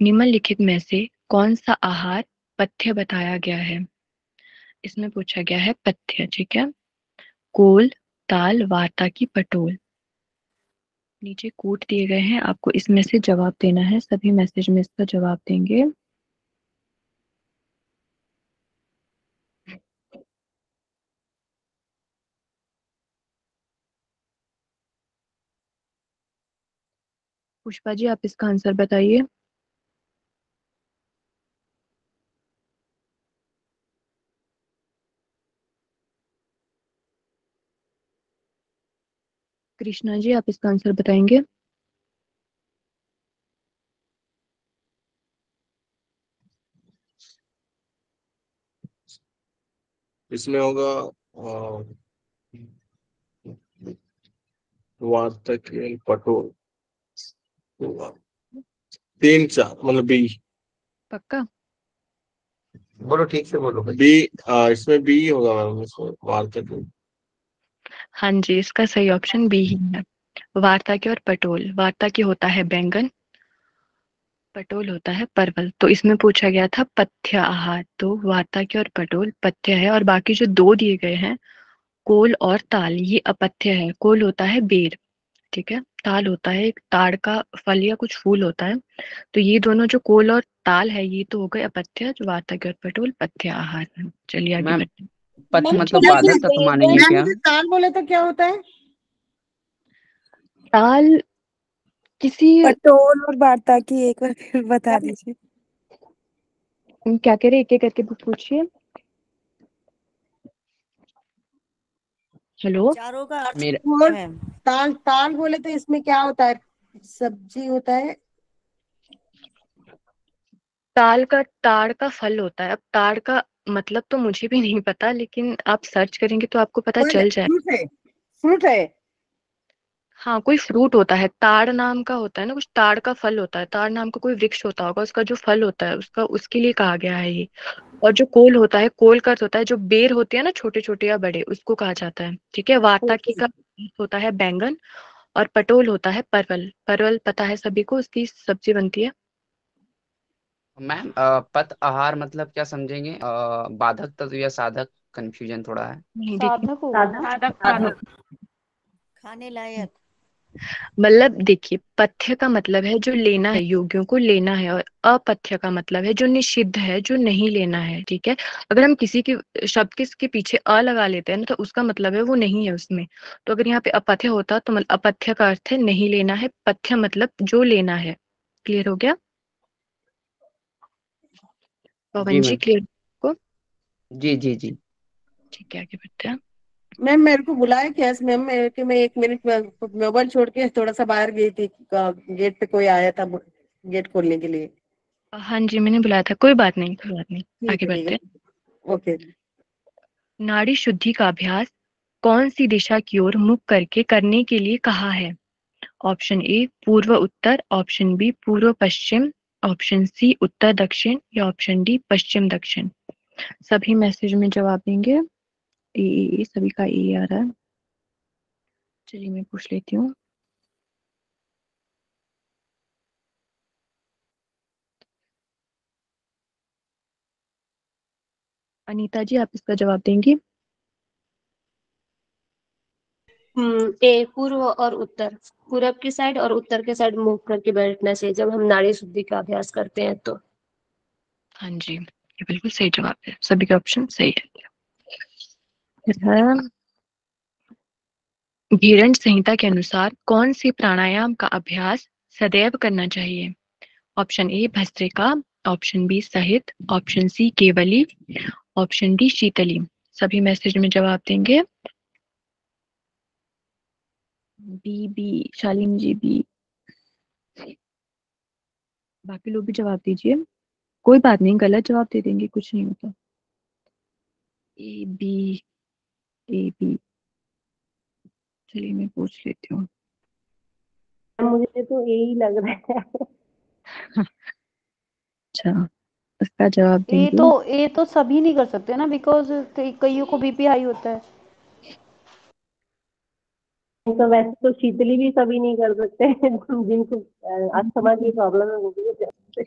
निम्नलिखित में से कौन सा आहार पथ्य बताया गया है? इसमें पूछा गया है पथ्य, ठीक है। कोल, ताल, वार्ता की पटोल। नीचे कोट दिए गए हैं, आपको इसमें से जवाब देना है। सभी मैसेज में इसका जवाब देंगे। पुष्पा जी, आप इसका आंसर बताइए। कृष्णा जी, आप इसका आंसर बताएंगे। इसमें होगा वार्तक पटोल, 3 4 मतलब बी। पक्का? बोलो, ठीक से बोलो। बी, इसमें बी होगा मैम, इसमें वार्तक। हाँ जी, इसका सही ऑप्शन बी ही है। वार्ता की और पटोल। वार्ता की होता है बैंगन, पटोल होता है परवल। तो इसमें पूछा गया था पथ्य आहार, तो वार्ता की और पटोल पथ्य है। और बाकी जो 2 दिए गए हैं, कोल और ताल, ये अपथ्य है। कोल होता है बेर, ठीक है। ताल होता है एक ताड़ का फल या कुछ फूल होता है। तो ये दोनों जो कोल और ताल है, ये तो हो गए अपथ्य। जो वार्ता की और पटोल पथ्य आहार है। चलिए आगे मैम, बढ़ते हैं। पथ मैम मतलब बाधक तत्व मानेंगे क्या? ताल बोले तो क्या होता है? ताल किसी पटोल और वार्ता की एक बार फिर बता दीजिए। क्या कह रहे, एक एक करके पूछिए। हेलो, चारों का अर्थ मेरा है। ताल ताल बोले तो इसमें क्या होता है? सब्जी होता है। ताल का ताड़ का फल होता है। अब ताड़ का मतलब तो मुझे भी नहीं पता, लेकिन आप सर्च करेंगे तो आपको पता चल जाए। फ्रूट है, फ्रूट है। हाँ, कोई फ्रूट होता है, ताड़ नाम का होता है ना कुछ। ताड़ का फल होता है, ताड़ नाम का कोई वृक्ष होता होगा, उसका जो फल होता है उसका, उसके लिए कहा गया है ये। और जो कोल होता है, कोल का अर्थ होता है जो बेर होती है ना, छोटे छोटे या बड़े, उसको कहा जाता है, ठीक है। वार्ताकी का होता है बैंगन, और पटोल होता है परवल। परवल पता है सभी को, उसकी सब्जी बनती है। मैम, पथ आहार मतलब क्या समझेंगे? बाधक तत्व या साधक? कंफ्यूजन थोड़ा है। नहीं, देखिए, साधक होगा ना। साधक। खाने लायक। मतलब देखिए, पथ्य का मतलब है जो लेना है, योगियों को लेना है। और अपथ्य का मतलब है जो निषिद्ध है, जो नहीं लेना है, ठीक है। अगर हम किसी के शब्द के पीछे अ लगा लेते हैं ना, तो उसका मतलब है वो नहीं है उसमें। तो अगर यहाँ पे अपथ्य होता तो मतलब अपथ्य का अर्थ है नहीं लेना है, पथ्य मतलब जो लेना है। क्लियर हो गया? जी पवन जी, मैम। क्लियर को? जी जी जी। ठीक है, आगे बढ़ते हैं। मैम मेरे को बुलाया क्या मैम? कि मैं 1 मिनट मोबाइल छोड़ के थोड़ा सा बाहर गई थी। गेट पे कोई आया था गेट खोलने के लिए। हाँ जी, मैंने बुलाया था। कोई बात नहीं, कोई बात नहीं, ठीक आगे है, ठीक बढ़ते है। हैं। ओके। नाड़ी शुद्धि का अभ्यास कौन सी दिशा की ओर मुख करके करने के लिए कहा है? ऑप्शन ए पूर्व उत्तर, ऑप्शन बी पूर्व पश्चिम, ऑप्शन सी उत्तर दक्षिण, या ऑप्शन डी पश्चिम दक्षिण। सभी मैसेज में जवाब देंगे। ए सभी का ए आ रहा है। चलिए मैं पूछ लेती हूँ। अनीता जी, आप इसका जवाब देंगी। ए पूर्व और उत्तर, पूरब की साइड और उत्तर के साइड मुंह करके बैठना चाहिए जब हम नाड़ी शुद्धि का अभ्यास करते हैं तो। हाँ जी, ये बिल्कुल सही जवाब है, सभी का ऑप्शन सही है। फिर है भीरण संहिता के अनुसार कौन सी प्राणायाम का अभ्यास सदैव करना चाहिए? ऑप्शन ए भस्त्रिका, ऑप्शन बी सहित, ऑप्शन सी केवली, ऑप्शन डी शीतली। सभी मैसेज में जवाब देंगे। B B, Shalini ji B. बाकी लोग भी जवाब दीजिए, कोई बात नहीं, गलत जवाब दे देंगे, कुछ नहीं होता। A B, A B. चलिए मैं पूछ लेती हूँ। मुझे तो यही लग रहा है। अच्छा, इसका जवाब ए देंगे। तो ए तो सभी नहीं कर सकते ना, बिकॉज कईयों को बीपी हाई होता है। तो वैसे तो शीतली भी सभी नहीं कर सकते जिनको अस्थमा की प्रॉब्लम है वो भी कर सकते।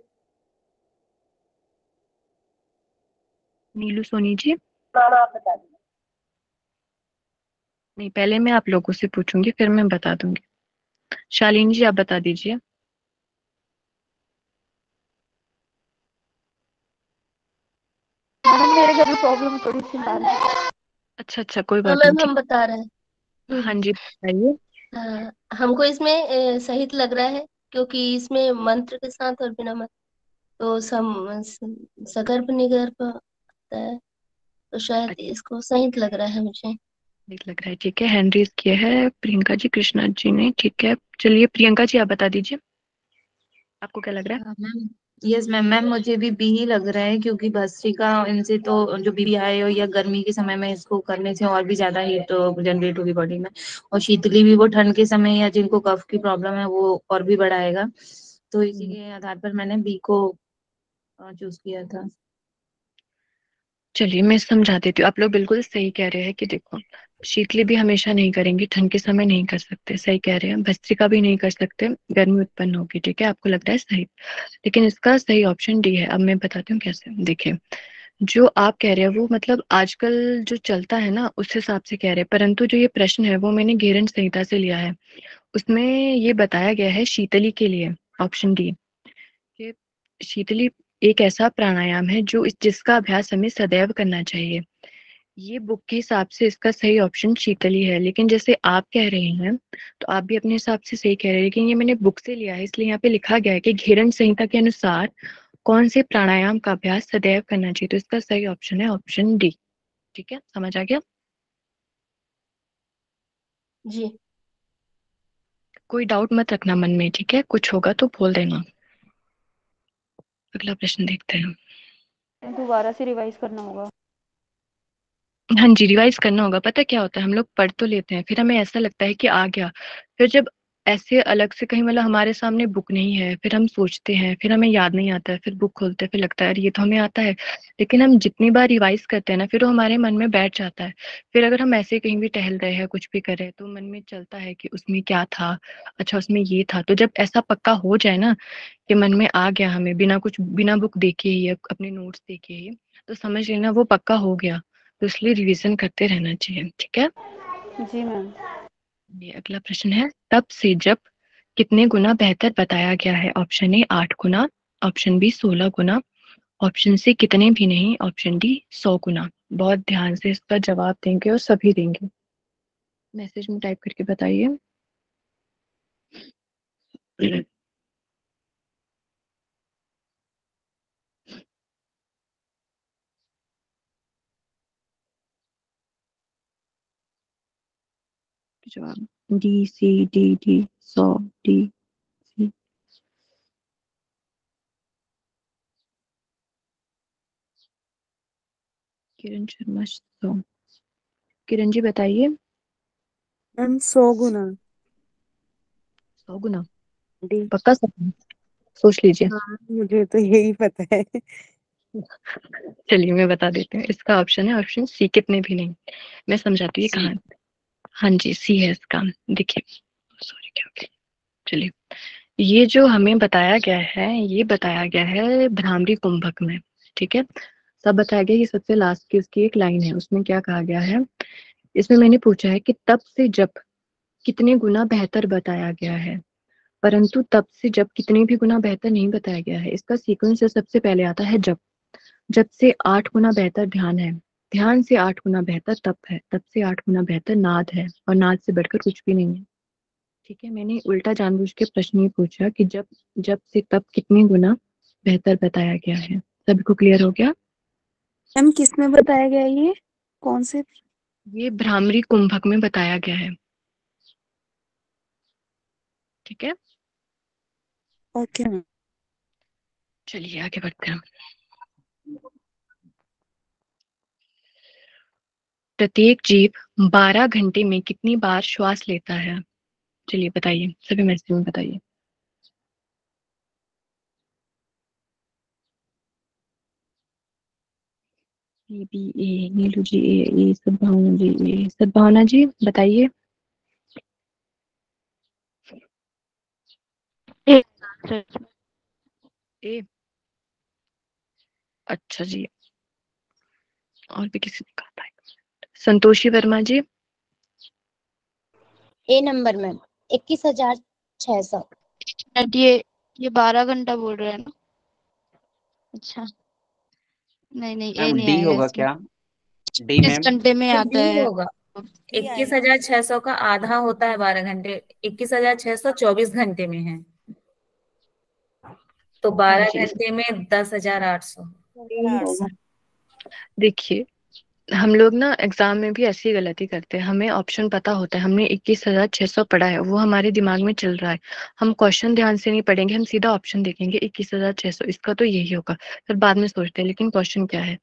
नीलू सोनी जी। मैम आप बता दीजिए। नहीं, पहले मैं आप लोगों से पूछूंगी फिर मैं बता दूंगी। शालिनी जी आप बता दीजिए। मैडम मेरे घर में प्रॉब्लम थोड़ी सी आ रही है। अच्छा अच्छा, कोई हाँ बात नहीं, मैम, ठीक। हम बता रहे हैं। हाँ जी बताइए। हमको इसमें सही लग रहा है, क्योंकि इसमें मंत्र के साथ और बिना मंत्र तो सगर्भ निगर्भ आता है, तो शायद इसको सही लग रहा है मुझे। ठीक लग रहा है, ठीक है। हैंडरेज किया है प्रियंका जी, कृष्णा जी ने, ठीक है। चलिए प्रियंका जी आप बता दीजिए, आपको क्या लग रहा है? मैम यस मैम, मुझे भी बी ही लग रहा है, क्योंकि भस्त्रिका इनसे तो जो बीपी हाई हो या गर्मी के समय में इसको करने से और भी ज्यादा हीट जनरेट होगी बॉडी में, और शीतली भी वो ठंड के समय या जिनको कफ की प्रॉब्लम है वो और भी बढ़ाएगा। तो इसी के आधार पर मैंने बी को चूज किया था। चलिए मैं समझा देती हूँ। आप लोग बिल्कुल सही कह रहे हैं कि देखो, शीतली भी हमेशा नहीं करेंगे, ठंड के समय नहीं कर सकते, सही कह रहे हैं। भस्त्रिका भी नहीं कर सकते, गर्मी उत्पन्न होगी, ठीक है। आपको लग रहा है सही, लेकिन इसका सही ऑप्शन डी है। अब मैं बताती हूँ कैसे। देखिए, जो आप कह रहे हैं वो मतलब आजकल जो चलता है ना उस हिसाब से कह रहे हैं, परंतु जो ये प्रश्न है वो मैंने घेरन संहिता से लिया है। उसमें ये बताया गया है शीतली के लिए, ऑप्शन डी, कि शीतली एक ऐसा प्राणायाम है जो जिसका अभ्यास हमें सदैव करना चाहिए। ये बुक के हिसाब से इसका सही ऑप्शन शीतली है, लेकिन जैसे आप कह रहे हैं तो आप भी अपने हिसाब से सही कह रहे हैं, लेकिन ये मैंने बुक से लिया है इसलिए यहाँ पे लिखा गया है कि घेरन संहिता के अनुसार कौन से प्राणायाम का अभ्यास सदैव करना चाहिए, तो इसका सही ऑप्शन है ऑप्शन डी। ठीक है, समझ आ गया? जी। कोई डाउट मत रखना मन में, ठीक है? कुछ होगा तो बोल देना। अगला प्रश्न देखते हैं। दोबारा से रिवाइज करना होगा। हाँ जी, रिवाइज करना होगा। पता क्या होता है, हम लोग पढ़ तो लेते हैं, फिर हमें ऐसा लगता है कि आ गया, फिर जब ऐसे अलग से कहीं मतलब हमारे सामने बुक नहीं है, फिर हम सोचते हैं, फिर हमें याद नहीं आता है, फिर बुक खोलते हैं, फिर लगता है अरे ये तो हमें आता है। लेकिन हम जितनी बार रिवाइज करते हैं ना, फिर वो हमारे मन में बैठ जाता है। फिर अगर हम ऐसे कहीं भी टहल रहे हैं, कुछ भी कर रहे हैं, तो मन में चलता है कि उसमें क्या था, अच्छा उसमें ये था। तो जब ऐसा पक्का हो जाए ना कि मन में आ गया, हमें बिना बुक देखे ही, अपने नोट्स देखे ही, तो समझ लेना वो पक्का हो गया। तो इसलिए रिवीजन करते रहना चाहिए, ठीक है? जी मैम। ये अगला प्रश्न है, तब से जब कितने गुना बेहतर बताया गया है? ऑप्शन ए 8 गुना, ऑप्शन बी 16 गुना, ऑप्शन सी कितने भी नहीं, ऑप्शन डी 100 गुना। बहुत ध्यान से इसका जवाब देंगे और सभी देंगे। मैसेज में टाइप करके बताइए। जवाब D C D D 100 D C. Kiran Sharma 100। Kiran ji बताइए। मैम 100 गुना। 100 गुना डी। पक्का? सब सोच लीजिए। हाँ मुझे तो यही पता है। चलिए मैं बता देती हूँ, इसका ऑप्शन है ऑप्शन सी, कितने भी नहीं। मैं समझाती हूँ ये कहाँ। हाँ जी, सी है इसका। देखिए, सॉरी क्या हो गया। चलिए, ये जो हमें बताया गया है, ये बताया गया है भ्रामरी कुंभक में, ठीक है। सब बताया गया, ये सबसे लास्ट की इसकी एक लाइन है, उसमें क्या कहा गया है। इसमें मैंने पूछा है कि तब से जब कितने गुना बेहतर बताया गया है, परंतु तब से जब कितने भी गुना बेहतर नहीं बताया गया है। इसका सीक्वेंस सबसे पहले आता है जब से 8 गुना बेहतर ध्यान है, ध्यान से 8 गुना बेहतर तप है, तप से 8 गुना बेहतर नाद है, और नाद से बढ़कर कुछ भी नहीं है। ठीक है, मैंने उल्टा जानबूझ के प्रश्न ये पूछा कि जब जब से तब कितने गुना बेहतर बताया गया है। सभी को क्लियर हो गया? मैम किस में बताया गया है ये, कौन से? ये भ्रामरी कुंभक में बताया गया है, ठीक है। Okay ma'am. चलिए आगे बढ़ते हैं। प्रत्येक जीव 12 घंटे में कितनी बार श्वास लेता है? चलिए बताइए, सभी मैसेज में बताइए। ए बी ए, नीलू जी ए, सद्भावना जी ए, सद्भावना जी बताइए। ए, अच्छा जी। और भी किसी ने कहा था। संतोषी वर्मा जी। ए नंबर मैम 21,600। ये 12 घंटा बोल रहे हैं ना। अच्छा नहीं नहीं ए मैम नहीं डी आएगा होगा इसमें। क्या? D 20 ma'am. घंटे में तो आता बी है। होगा। डी आएगा। 21,600 का आधा होता है 12 घंटे। 21,600 24 घंटे में है, तो हाँ 12 जी, घंटे में 10,800। 800। देखिए हम लोग ना एग्जाम में भी ऐसी गलती करते हैं, हमें ऑप्शन पता होता है, हमने 21,600 पढ़ा है, वो हमारे दिमाग में चल रहा है, हम क्वेश्चन ध्यान से नहीं पढ़ेंगे, हम सीधा ऑप्शन देखेंगे 21,600, इसका तो यही होगा, फिर बाद में सोचते हैं लेकिन क्वेश्चन क्या है।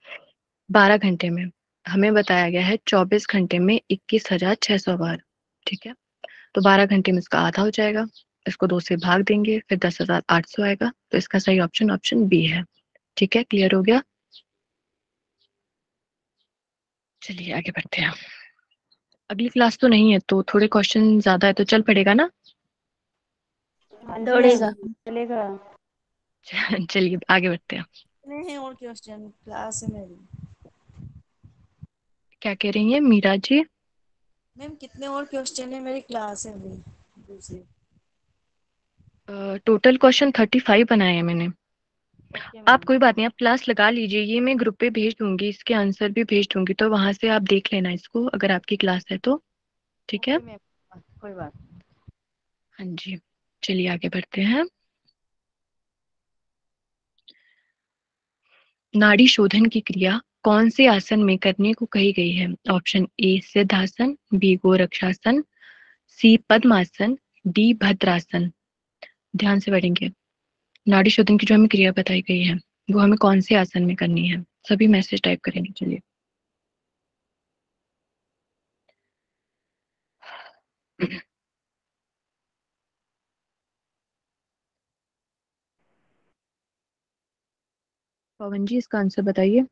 12 घंटे में हमें बताया गया है 24 घंटे में 21,600 बार, ठीक है, तो 12 घंटे में इसका आधा हो जाएगा, इसको 2 से भाग देंगे, फिर 10,800 आएगा, तो इसका सही ऑप्शन ऑप्शन बी है। ठीक है, क्लियर हो गया। चलिए आगे बढ़ते हैं। अगली क्लास तो नहीं है तो थोड़े क्वेश्चन ज्यादा है तो चल पड़ेगा ना। हाँ जी दौड़ेगा। मैम चलेगा। चलिए आगे बढ़ते हैं। कितने हैं और क्वेश्चन क्लास है मेरी? क्या कह रही हैं मीरा जी? मैम कितने और क्वेश्चन है मेरी क्लास है अभी दूसरी। टोटल क्वेश्चन 35 बनाए हैं मैंने। ओके आप मैम। कोई बात नहीं, आप क्लास लगा लीजिए, ये मैं ग्रुप पे भेज दूंगी, इसके आंसर भी भेज दूंगी, तो वहां से आप देख लेना इसको अगर आपकी क्लास है तो। ठीक है, ओके मैम कोई बात नहीं। हाँ जी, चलिए आगे बढ़ते हैं। नाड़ी शोधन की क्रिया कौन से आसन में करने को कही गई है? ऑप्शन ए सिद्धासन, बी गोरक्षासन, सी पद्मासन, डी भद्रासन। ध्यान से पढ़ेंगे। नाड़ी शोधन की जो हमें क्रिया बताई गई है वो हमें कौन से आसन में करनी है, सभी मैसेज टाइप करेंगे। चलिए पवन जी इसका आंसर बताइए।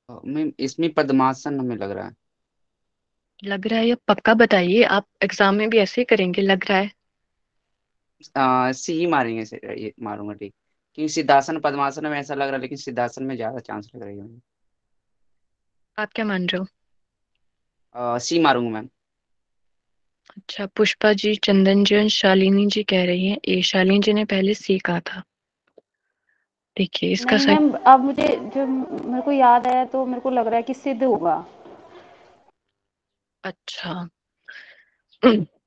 मैम इसमें पद्मासन हमें लग रहा है। लग रहा है या पक्का बताइए, आप एग्जाम में भी ऐसे ही करेंगे, लग रहा है। सी ही मारेंगे, ये मारूंगा ठीक, क्योंकि सिद्धासन पद्मासन में ऐसा लग रहा है, लेकिन सिद्धासन में ज्यादा चांस लग रही है मुझे। आप क्या मान रहे हो? सी मारूंगा मैम। अच्छा, पुष्पा जी, चंदन जी और शालिनी जी कह रही हैं ए। शालिनी जी ने पहले सी कहा था। देखिए इसका नहीं सही। मैम अब मुझे जो मेरे को याद आया तो मेरे को लग रहा है कि सिद्ध होगा। अच्छा,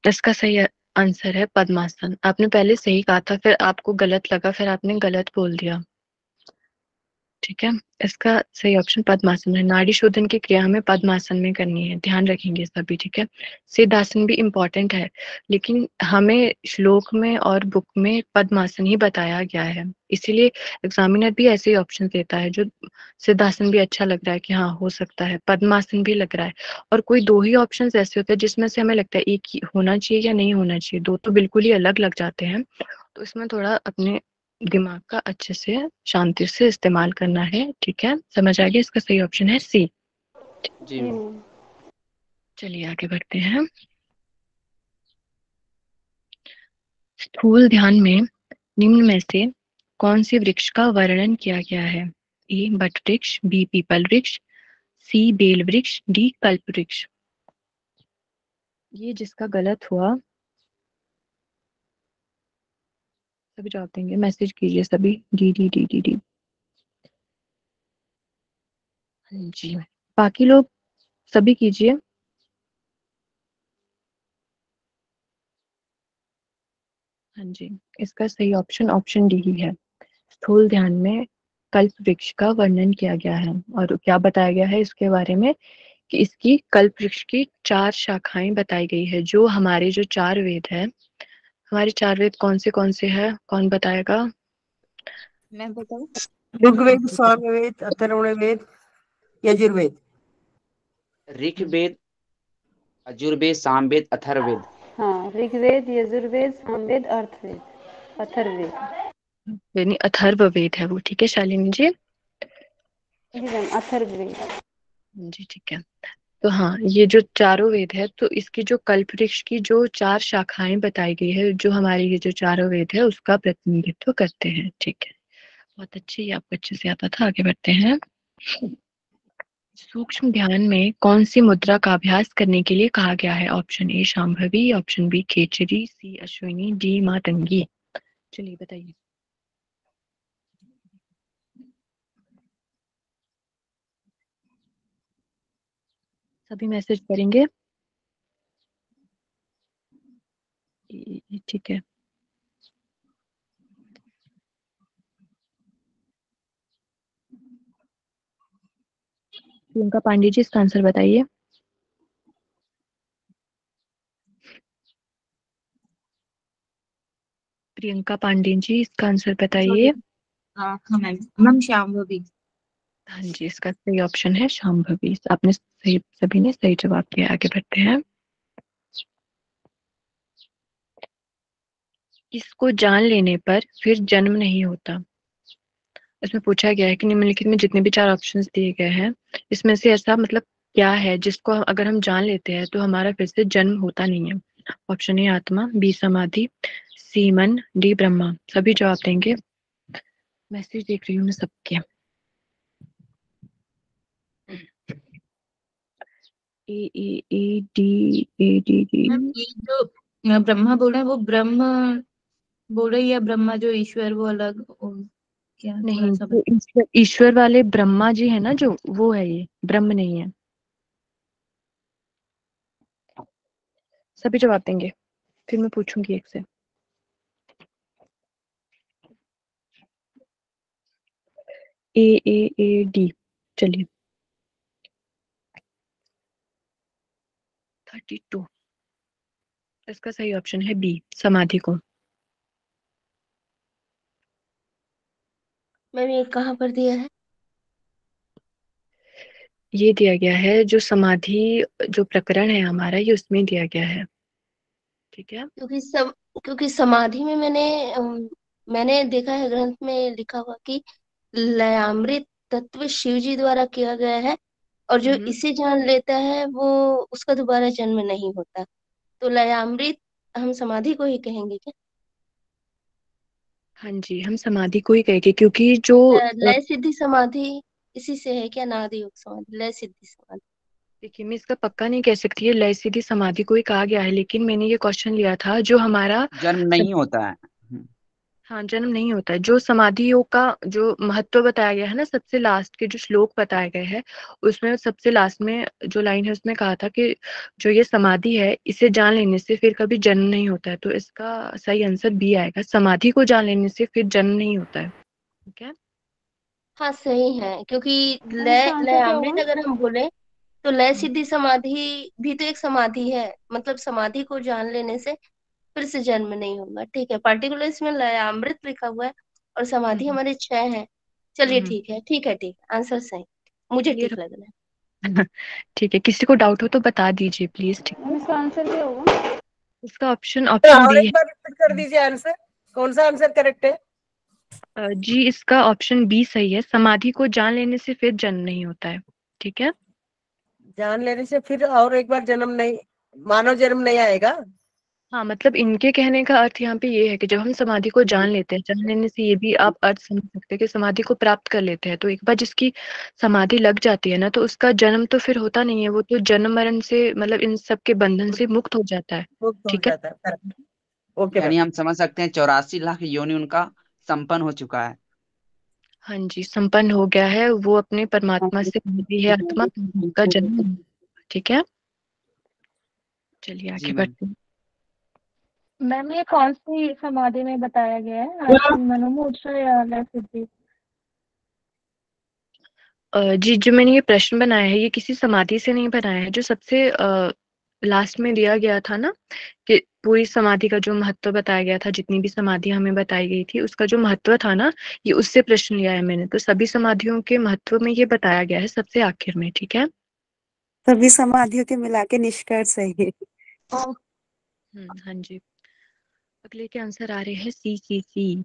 इसका सही आंसर है पद्मासन। आपने पहले सही कहा था, फिर आपको गलत लगा, फिर आपने गलत बोल दिया। ठीक है, इसका सही ऑप्शन पद्मासन है। नाड़ी शोधन की क्रिया हमें पद्मासन में करनी है, ध्यान रखेंगे सभी। ठीक है, सिद्धासन भी इम्पोर्टेंट है, लेकिन हमें श्लोक में और बुक में पद्मासन ही बताया गया है, इसीलिए एग्जामिनर भी ऐसे ही ऑप्शन देता है। जो सिद्धासन भी अच्छा लग रहा है कि हाँ हो सकता है, पद्मासन भी लग रहा है, और कोई 2 ही ऑप्शन ऐसे होते हैं जिसमें से हमें लगता है एक ही होना चाहिए या नहीं होना चाहिए, 2 तो बिल्कुल ही अलग लग जाते हैं। तो इसमें थोड़ा अपने दिमाग का अच्छे से शांति से इस्तेमाल करना है। ठीक है, समझ आ गया। इसका सही ऑप्शन है सी। जी जी मैम। मैम। चलिए आगे बढ़ते हैं। स्थूल ध्यान में निम्न में से कौन सी वृक्ष का वर्णन किया गया है? ए बट वृक्ष, बी पीपल वृक्ष, सी बेल वृक्ष, डी कल्प वृक्ष। ये जिसका गलत हुआ सभी जवाब देंगे, मैसेज कीजिए सभी। D D D D D. हाँ जी, बाकी लोग सभी कीजिए। हाँ जी, इसका सही ऑप्शन ऑप्शन डी ही है। स्थूल ध्यान में कल्प वृक्ष का वर्णन किया गया है, और क्या बताया गया है इसके बारे में कि इसकी कल्प वृक्ष की 4 शाखाएं बताई गई है। जो हमारे जो 4 वेद है, हमारे 4 वेद कौन से है, कौन बताएगा? मैं बताऊं? ऋग्वेद, सामवेद, अथर्वणवेद, यजुर्वेद। ऋग्वेद, यजुर्वेद, सामवेद, अथर्ववेद। हाँ ऋग्वेद यजुर्वेद सामवेद अर्थवेद अथर्ववेद। यानी अथर्ववेद है वो। ठीक है शालिनी जी। जी मैम अथर्ववेद। जी ठीक है, तो हाँ ये जो चारों वेद है, तो इसकी जो कल्प वृक्ष की जो 4 शाखाएं बताई गई है, जो हमारी ये जो चारों वेद है उसका प्रतिनिधित्व करते हैं। ठीक है, बहुत अच्छी, ये आपको अच्छे से आता था। आगे बढ़ते हैं। सूक्ष्म ध्यान में कौन सी मुद्रा का अभ्यास करने के लिए कहा गया है? ऑप्शन ए शांभवी, ऑप्शन बी खेचरी, सी अश्विनी, डी मातंगी। चलिए बताइए। सभी मैसेज करेंगे? ठीक है। प्रियंका पांडे जी इसका आंसर बताइए। प्रियंका पांडे जी इसका आंसर बताइए। हाँ मैम, मैम शांभवी। हाँ जी, इसका सही ऑप्शन है शांभवी। आपने सही, सभी ने सही जवाब दिया। आगे बढ़ते हैं। इसको जान लेने पर फिर जन्म नहीं होता। इसमें पूछा गया है कि निम्नलिखित में जितने भी चार ऑप्शंस दिए गए हैं इसमें से ऐसा मतलब क्या है जिसको अगर हम जान लेते हैं तो हमारा फिर से जन्म होता नहीं है? ऑप्शन ए आत्मा, बी समाधि, सी मन, डी ब्रह्मा। सभी जवाब देंगे। मैसेज देख रही हूँ मैं सबके। A A A D A D D. Ma'am ये जो ब्रह्मा बोल रहे हैं वो ब्रह्म बोल रहे हैं या ब्रह्मा जो ईश्वर वो अलग क्या थोड़ा नहीं, सा जो ईश्वर वाले ब्रह्मा जी है ना, जो वो है, ये ब्रह्म नहीं है। सभी जवाब देंगे, फिर मैं पूछूंगी एक से। ए ए ए डी। चलिए 32। इसका सही ऑप्शन है बी समाधि को। मैम ये कहाँ पर दिया है? ये दिया गया है जो समाधि जो प्रकरण है हमारा, ये उसमें दिया गया है। ठीक है। क्योंकि समाधि में मैंने देखा है ग्रंथ में लिखा हुआ कि लयामृत तत्व शिव जी द्वारा किया गया है, और जो इसे जान लेता है वो उसका दोबारा जन्म नहीं होता। तो लयामृत हम समाधि को ही कहेंगे क्या? हाँ जी, हम समाधि को ही कहेंगे क्योंकि जो लय सिद्धि समाधि इसी से है क्या? नाद योग समाधि, लय सिद्धि समाधि। देखिए, मैं इसका पक्का नहीं कह सकती है, लय सीधी समाधि को ही कहा गया है, लेकिन मैंने ये क्वेश्चन लिया था जो हमारा जन्म नहीं होता है। हाँ, जन्म नहीं होता है। जो समाधि योग का जो महत्व बताया गया है ना, सबसे लास्ट के जो श्लोक बताए गए हैं उसमें सबसे लास्ट में जो लाइन है उसमें कहा था कि जो ये समाधि है इसे जान लेने से फिर कभी जन्म नहीं होता है। तो इसका सही आंसर बी आएगा, समाधि को जान लेने से फिर जन्म नहीं होता है। ठीक है। हाँ सही है, क्योंकि इसका लय आंसर क्या लयामृत होगा? अगर हम बोले तो लय सिद्धि समाधि भी तो एक समाधि है, मतलब समाधि को जान लेने से फिर से जन्म नहीं होगा। ठीक है, पार्टिकुलर इसमें लयामृत लिखा हुआ है और समाधि हमारे 6 है। चलिए ठीक है, ठीक है, ठीक है, आंसर सही, मुझे क्लियर ठीक लग रहा है। ठीक है, किसी को डाउट हो तो बता दीजिए प्लीज। ठीक है। इसका आंसर क्या होगा? इसका ऑप्शन और बी एक बार रिपीट कर दीजिए आंसर, कौन सा आंसर करेक्ट है? है जी। इसका ऑप्शन बी सही है, समाधि को जान लेने से फिर जन्म नहीं होता है। ठीक है। जान लेने से फिर और एक बार जन्म नहीं, मानव जन्म नहीं आएगा। हाँ, मतलब इनके कहने का अर्थ यहाँ पे ये है कि जब हम समाधि को जान लेते हैं, जान लेने से ये भी आप अर्थ समझ सकते हैं कि समाधि को प्राप्त कर लेते हैं, तो एक बार जिसकी समाधि लग जाती है ना तो उसका जन्म तो फिर होता नहीं है, वो तो जन्म मरण से मतलब इन सब के बंधन से मुक्त हो जाता है। मुक्त हो ठीक है। जाता है, करेक्ट। ओके यानी मैम। हम समझ सकते हैं 84 लाख योनि उनका संपन्न हो चुका है। हाँ जी, संपन्न हो गया है, वो अपने परमात्मा से मिली है आत्मा, का जन्म नहीं हुआ। ठीक है। चलिए जी आगे मैम। बढ़ते हैं। मैम ये कौन सी समाधि में बताया गया है, मनोमोक्ष या लय सिद्धि? जी, जो मैंने ये प्रश्न बनाया है ये किसी समाधि से नहीं बनाया है, जो सबसे लास्ट में दिया गया था ना कि पूरी समाधि का जो महत्व बताया गया था, जितनी भी समाधि हमें बताई गई थी उसका जो महत्व था ना, ये उससे प्रश्न लिया है मैंने। तो सभी समाधियों के महत्व में ये बताया गया है सबसे आखिर में। ठीक है। सभी समाधियों के मिला के निष्कर्ष है ये। हाँ जी। अगले के आंसर आ रहे हैं सी सी सी।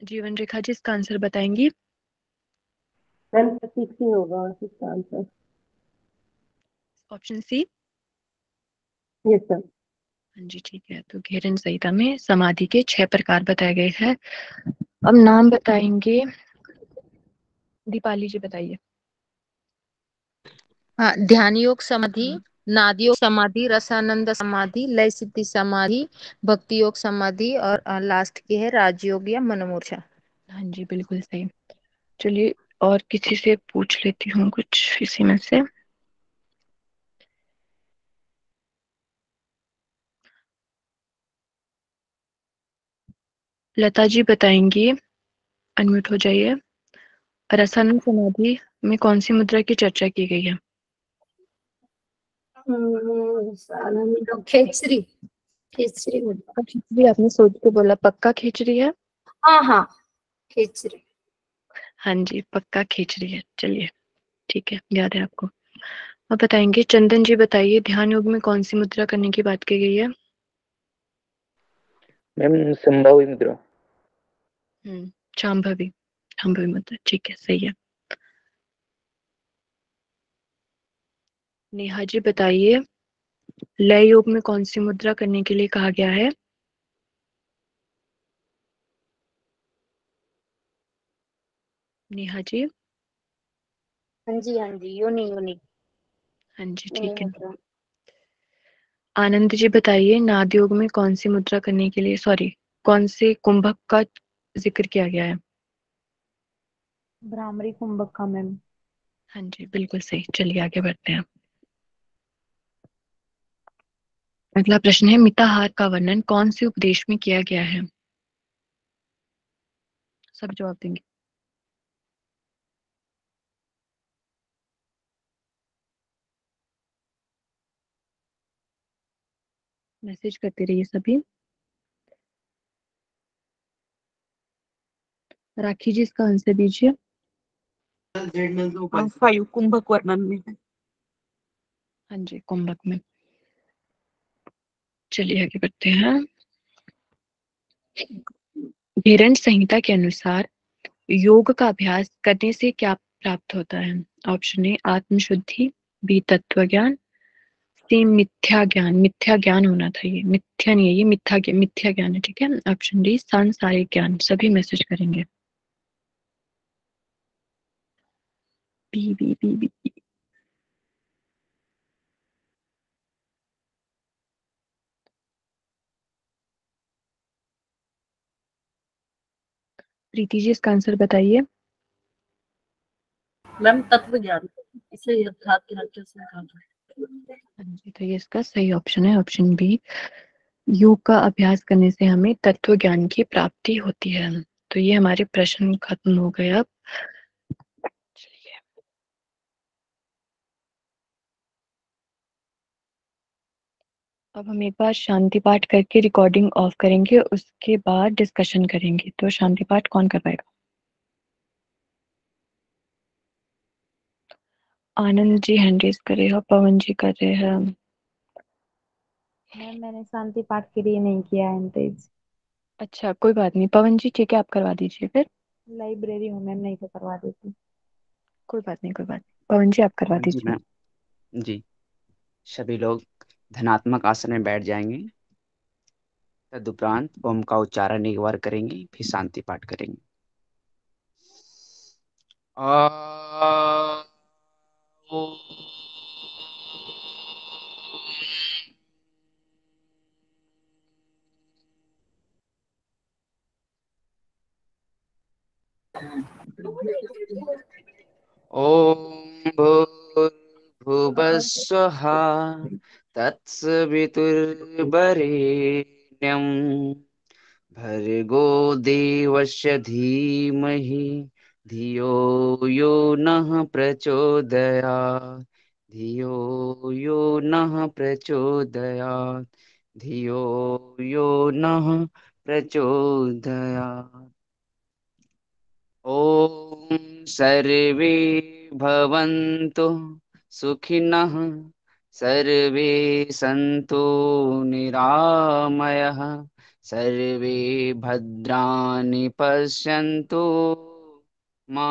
जीवन रेखा जी इसका आंसर बताएंगी? मैम प्रतीक ही होगा इसका answer. Option C. Yes sir. हाँ जी ठीक है। तो घेरन संहिता में समाधि के 6 प्रकार बताए गए हैं। अब नाम बताएंगे। दीपाली जी बताइए। हाँ, ध्यान योग समाधि, नाद योग समाधि, रसानंद समाधि, लय सिद्धि समाधि, भक्ति योग समाधि और लास्ट की है राजयोग या मनोमोर्चा। हाँ जी बिल्कुल सही। चलिए और किसी से पूछ लेती हूँ कुछ इसी में से। लता जी बताएंगी, अनम्यूट हो जाइए। रसानंद समाधि में कौन सी मुद्रा की चर्चा की गई है? खेचरी। खेचरी मुद्रा। खिचड़ी आपने सोच के बोला, पक्का खिचड़ी है? हाँ हाँ खेचरी। हाँ जी पक्का खिचड़ी है। चलिए ठीक है, याद है आपको। अब बताएंगे, चंदन जी बताइए, ध्यान योग में कौन सी मुद्रा करने की बात की गई है? मैम संभावी मुद्रा। शांभवी। शांभवी मुद्रा, ठीक है सही है। नेहा जी बताइए, लय योग में कौन सी मुद्रा करने के लिए कहा गया है? नेहा जी। हाँ जी योनि योनि हाँ जी योनि ठीक है। मुद्रा। आनंद जी बताइए, नाद योग में कौन सी मुद्रा करने के लिए, सॉरी, कौन से कुंभक का जिक्र किया गया है? भ्रामरी कुंभक का मैम। हाँ जी बिल्कुल सही। चलिए आगे बढ़ते हैं। अगला प्रश्न है, मिताहार का वर्णन कौन से उपदेश में किया गया है? सब जवाब देंगे। मैसेज करते रहिए सभी। राखी जी इसका आंसर दीजिए। 5 कुंभक वर्णन में है। हाँ जी कुंभक में। चलिए आगे बढ़ते हैं। घेरन संहिता के अनुसार योग का अभ्यास करने से क्या प्राप्त होता है? ऑप्शन ए आत्मशुद्धि, बी तत्व ज्ञान, सी मिथ्या ज्ञान। मिथ्या ज्ञान होना था, ये मिथ्या नहीं है, ये मिथ्या ज्ञान है। ठीक है। ऑप्शन डी सांसारिक ज्ञान। सभी मैसेज करेंगे। B B B B. Preeti ji इसका आंसर बताइए। मैम तत्व ज्ञान, इसे याद रखिए से कहा हाँ जी तो ये इसका सही ऑप्शन है, ऑप्शन बी। योग का अभ्यास करने से हमें तत्व ज्ञान की प्राप्ति होती है। तो ये हमारे प्रश्न खत्म हो गए। अब हम एक बार शांति पाठ करके रिकॉर्डिंग ऑफ करेंगे, उसके बाद डिस्कशन करेंगे। तो शांति पाठ कौन करवाएगा? आनंद जी हैंड रेज कर रहे हो, पवन जी कर रहे हैं। मैम मैंने शांति पाठ के लिए नहीं किया है तेज। अच्छा कोई बात नहीं, पवन जी ठीक है, आप करवा दीजिए फिर। लाइब्रेरी हूँ मैम, नहीं तो करवा देती। कोई बात नहीं, कोई बात नहीं, पवन जी आप करवा हाँ जी दीजिए। मैम। जी, सभी लोग धनात्मक आसन में बैठ जाएंगे। तदुपरांत ओम का उच्चारण एक बार करेंगे, फिर शांति पाठ करेंगे। आ ओम भूर्भुवस्वः तत्सवितुर्वरेण्यं भर्गो देवस्य धीमहि धियो यो नः प्रचोदयात् धियो यो नः प्रचोदयात् धियो यो नः प्रचोदयात्। ॐ सर्वे भवन्तु सुखिनः सर्वे सन्तु निरामयः सर्वे भद्राणि पश्यन्तु मा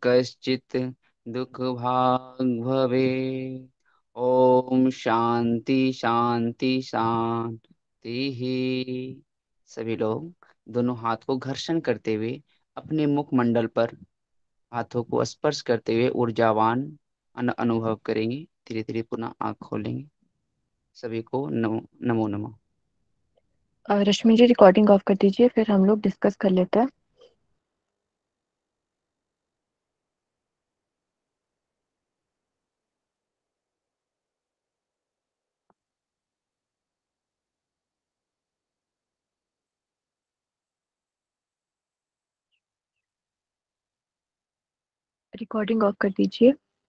कश्चित् दुःखभाग् भवेत्। ॐ शान्ति शान्ति शान्ति। ही। सभी लोग दोनों हाथ को घर्षण करते हुए अपने मुखमंडल पर हाथों को स्पर्श करते हुए ऊर्जावान अनुभव करेंगे। धीरे धीरे पुनः आंख खोलेंगे। सभी को नमो नमो नमः। रश्मि जी रिकॉर्डिंग ऑफ कर दीजिए, फिर हम लोग डिस्कस कर लेते हैं। रिकॉर्डिंग ऑफ कर दीजिए।